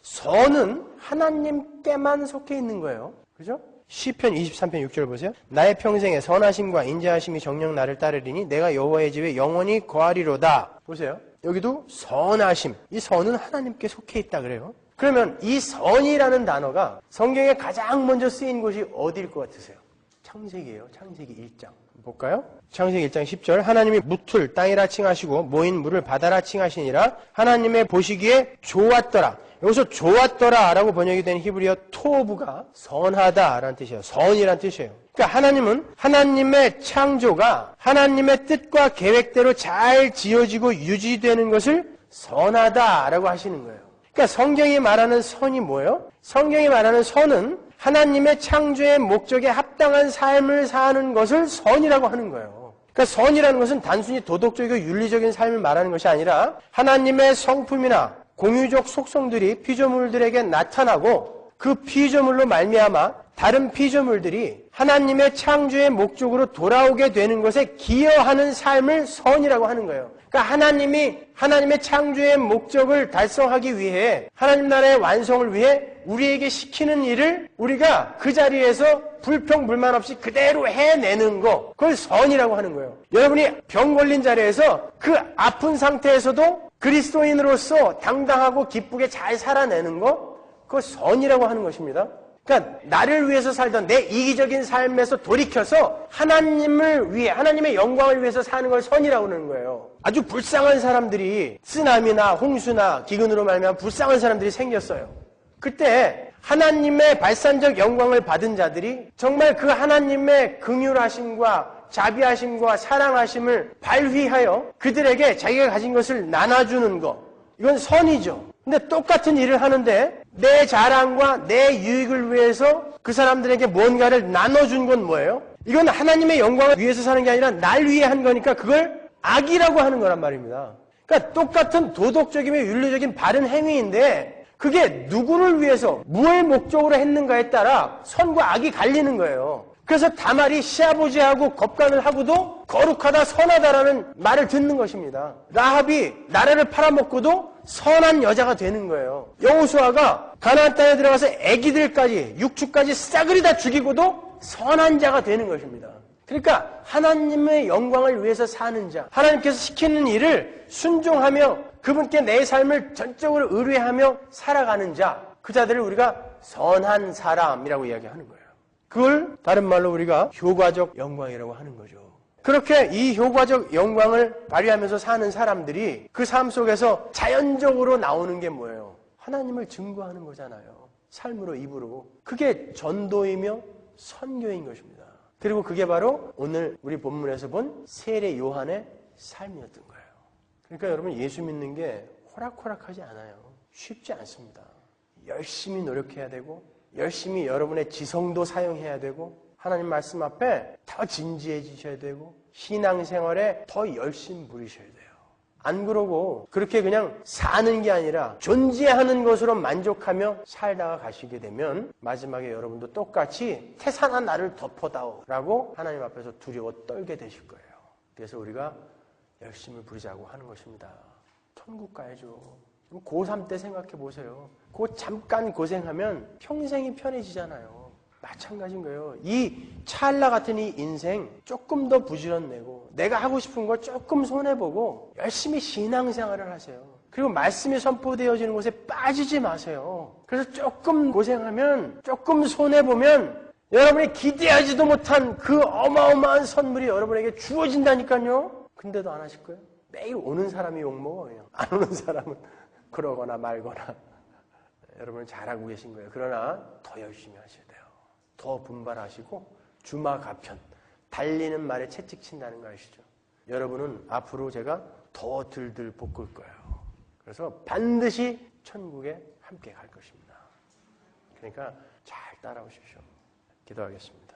선은 하나님께만 속해 있는 거예요. 그죠? 시편 23편 6절 보세요. 나의 평생에 선하심과 인자하심이 정녕 나를 따르리니 내가 여호와의 집에 영원히 거하리로다. 보세요. 여기도 선하심. 이 선은 하나님께 속해 있다 그래요. 그러면 이 선이라는 단어가 성경에 가장 먼저 쓰인 곳이 어디일 것 같으세요? 창세기예요. 창세기 1장. 볼까요? 창세기 1장 10절. 하나님이 무틀 땅이라 칭하시고 모인 물을 바다라 칭하시니라. 하나님의 보시기에 좋았더라. 여기서 좋았더라라고 번역이 된 히브리어 토브가 선하다라는 뜻이에요. 선이라는 뜻이에요. 그러니까 하나님은 하나님의 창조가 하나님의 뜻과 계획대로 잘 지어지고 유지되는 것을 선하다라고 하시는 거예요. 그러니까 성경이 말하는 선이 뭐예요? 성경이 말하는 선은 하나님의 창조의 목적에 합당한 삶을 사는 것을 선이라고 하는 거예요. 그러니까 선이라는 것은 단순히 도덕적이고 윤리적인 삶을 말하는 것이 아니라 하나님의 성품이나 공유적 속성들이 피조물들에게 나타나고 그 피조물로 말미암아 다른 피조물들이 하나님의 창조의 목적으로 돌아오게 되는 것에 기여하는 삶을 선이라고 하는 거예요. 그러니까 하나님이 하나님의 창조의 목적을 달성하기 위해 하나님 나라의 완성을 위해 우리에게 시키는 일을 우리가 그 자리에서 불평불만 없이 그대로 해내는 거, 그걸 선이라고 하는 거예요. 여러분이 병 걸린 자리에서 그 아픈 상태에서도 그리스도인으로서 당당하고 기쁘게 잘 살아내는 거, 그거 선이라고 하는 것입니다. 그러니까 나를 위해서 살던 내 이기적인 삶에서 돌이켜서 하나님을 위해, 하나님의 영광을 위해서 사는 걸 선이라고 하는 거예요. 아주 불쌍한 사람들이 쓰나미나 홍수나 기근으로 말미암아 불쌍한 사람들이 생겼어요. 그때 하나님의 발산적 영광을 받은 자들이 정말 그 하나님의 긍휼하심과 자비하심과 사랑하심을 발휘하여 그들에게 자기가 가진 것을 나눠주는 것, 이건 선이죠. 근데 똑같은 일을 하는데 내 자랑과 내 유익을 위해서 그 사람들에게 뭔가를 나눠준 건 뭐예요? 이건 하나님의 영광을 위해서 사는 게 아니라 날 위해 한 거니까 그걸 악이라고 하는 거란 말입니다. 그러니까 똑같은 도덕적이며 윤리적인 바른 행위인데 그게 누구를 위해서 무엇을 목적으로 했는가에 따라 선과 악이 갈리는 거예요. 그래서 다말이 시아버지하고 겁간을 하고도 거룩하다 선하다라는 말을 듣는 것입니다. 라합이 나라를 팔아먹고도 선한 여자가 되는 거예요. 여호수아가 가나안 땅에 들어가서 아기들까지 육축까지 싸그리 다 죽이고도 선한 자가 되는 것입니다. 그러니까 하나님의 영광을 위해서 사는 자, 하나님께서 시키는 일을 순종하며 그분께 내 삶을 전적으로 의뢰하며 살아가는 자, 그 자들을 우리가 선한 사람이라고 이야기하는 거예요. 그걸 다른 말로 우리가 효과적 영광이라고 하는 거죠. 그렇게 이 효과적 영광을 발휘하면서 사는 사람들이 그 삶 속에서 자연적으로 나오는 게 뭐예요? 하나님을 증거하는 거잖아요. 삶으로, 입으로. 그게 전도이며 선교인 것입니다. 그리고 그게 바로 오늘 우리 본문에서 본 세례 요한의 삶이었던 거예요. 그러니까 여러분, 예수 믿는 게 호락호락하지 않아요. 쉽지 않습니다. 열심히 노력해야 되고 열심히 여러분의 지성도 사용해야 되고 하나님 말씀 앞에 더 진지해지셔야 되고 신앙생활에 더 열심 부리셔야 돼요. 안 그러고 그렇게 그냥 사는 게 아니라 존재하는 것으로 만족하며 살다가 가시게 되면 마지막에 여러분도 똑같이 태산아 나를 덮어다오 라고 하나님 앞에서 두려워 떨게 되실 거예요. 그래서 우리가 열심을 부리자고 하는 것입니다. 천국 가야죠. 고3 때 생각해 보세요. 그 잠깐 고생하면 평생이 편해지잖아요. 마찬가지인 거예요. 이 찰나 같은 이 인생 조금 더 부지런내고 내가 하고 싶은 걸 조금 손해보고 열심히 신앙생활을 하세요. 그리고 말씀이 선포되어지는 곳에 빠지지 마세요. 그래서 조금 고생하면 조금 손해보면 여러분이 기대하지도 못한 그 어마어마한 선물이 여러분에게 주어진다니까요. 근데도 안 하실 거예요. 매일 오는 사람이 욕먹어요. 안 오는 사람은 그러거나 말거나. 여러분 잘하고 계신 거예요. 그러나 더 열심히 하셔야 돼요. 더 분발하시고 주마가편, 달리는 말에 채찍 친다는 거 아시죠? 여러분은 앞으로 제가 더 들들 볶을 거예요. 그래서 반드시 천국에 함께 갈 것입니다. 그러니까 잘 따라오십시오. 기도하겠습니다.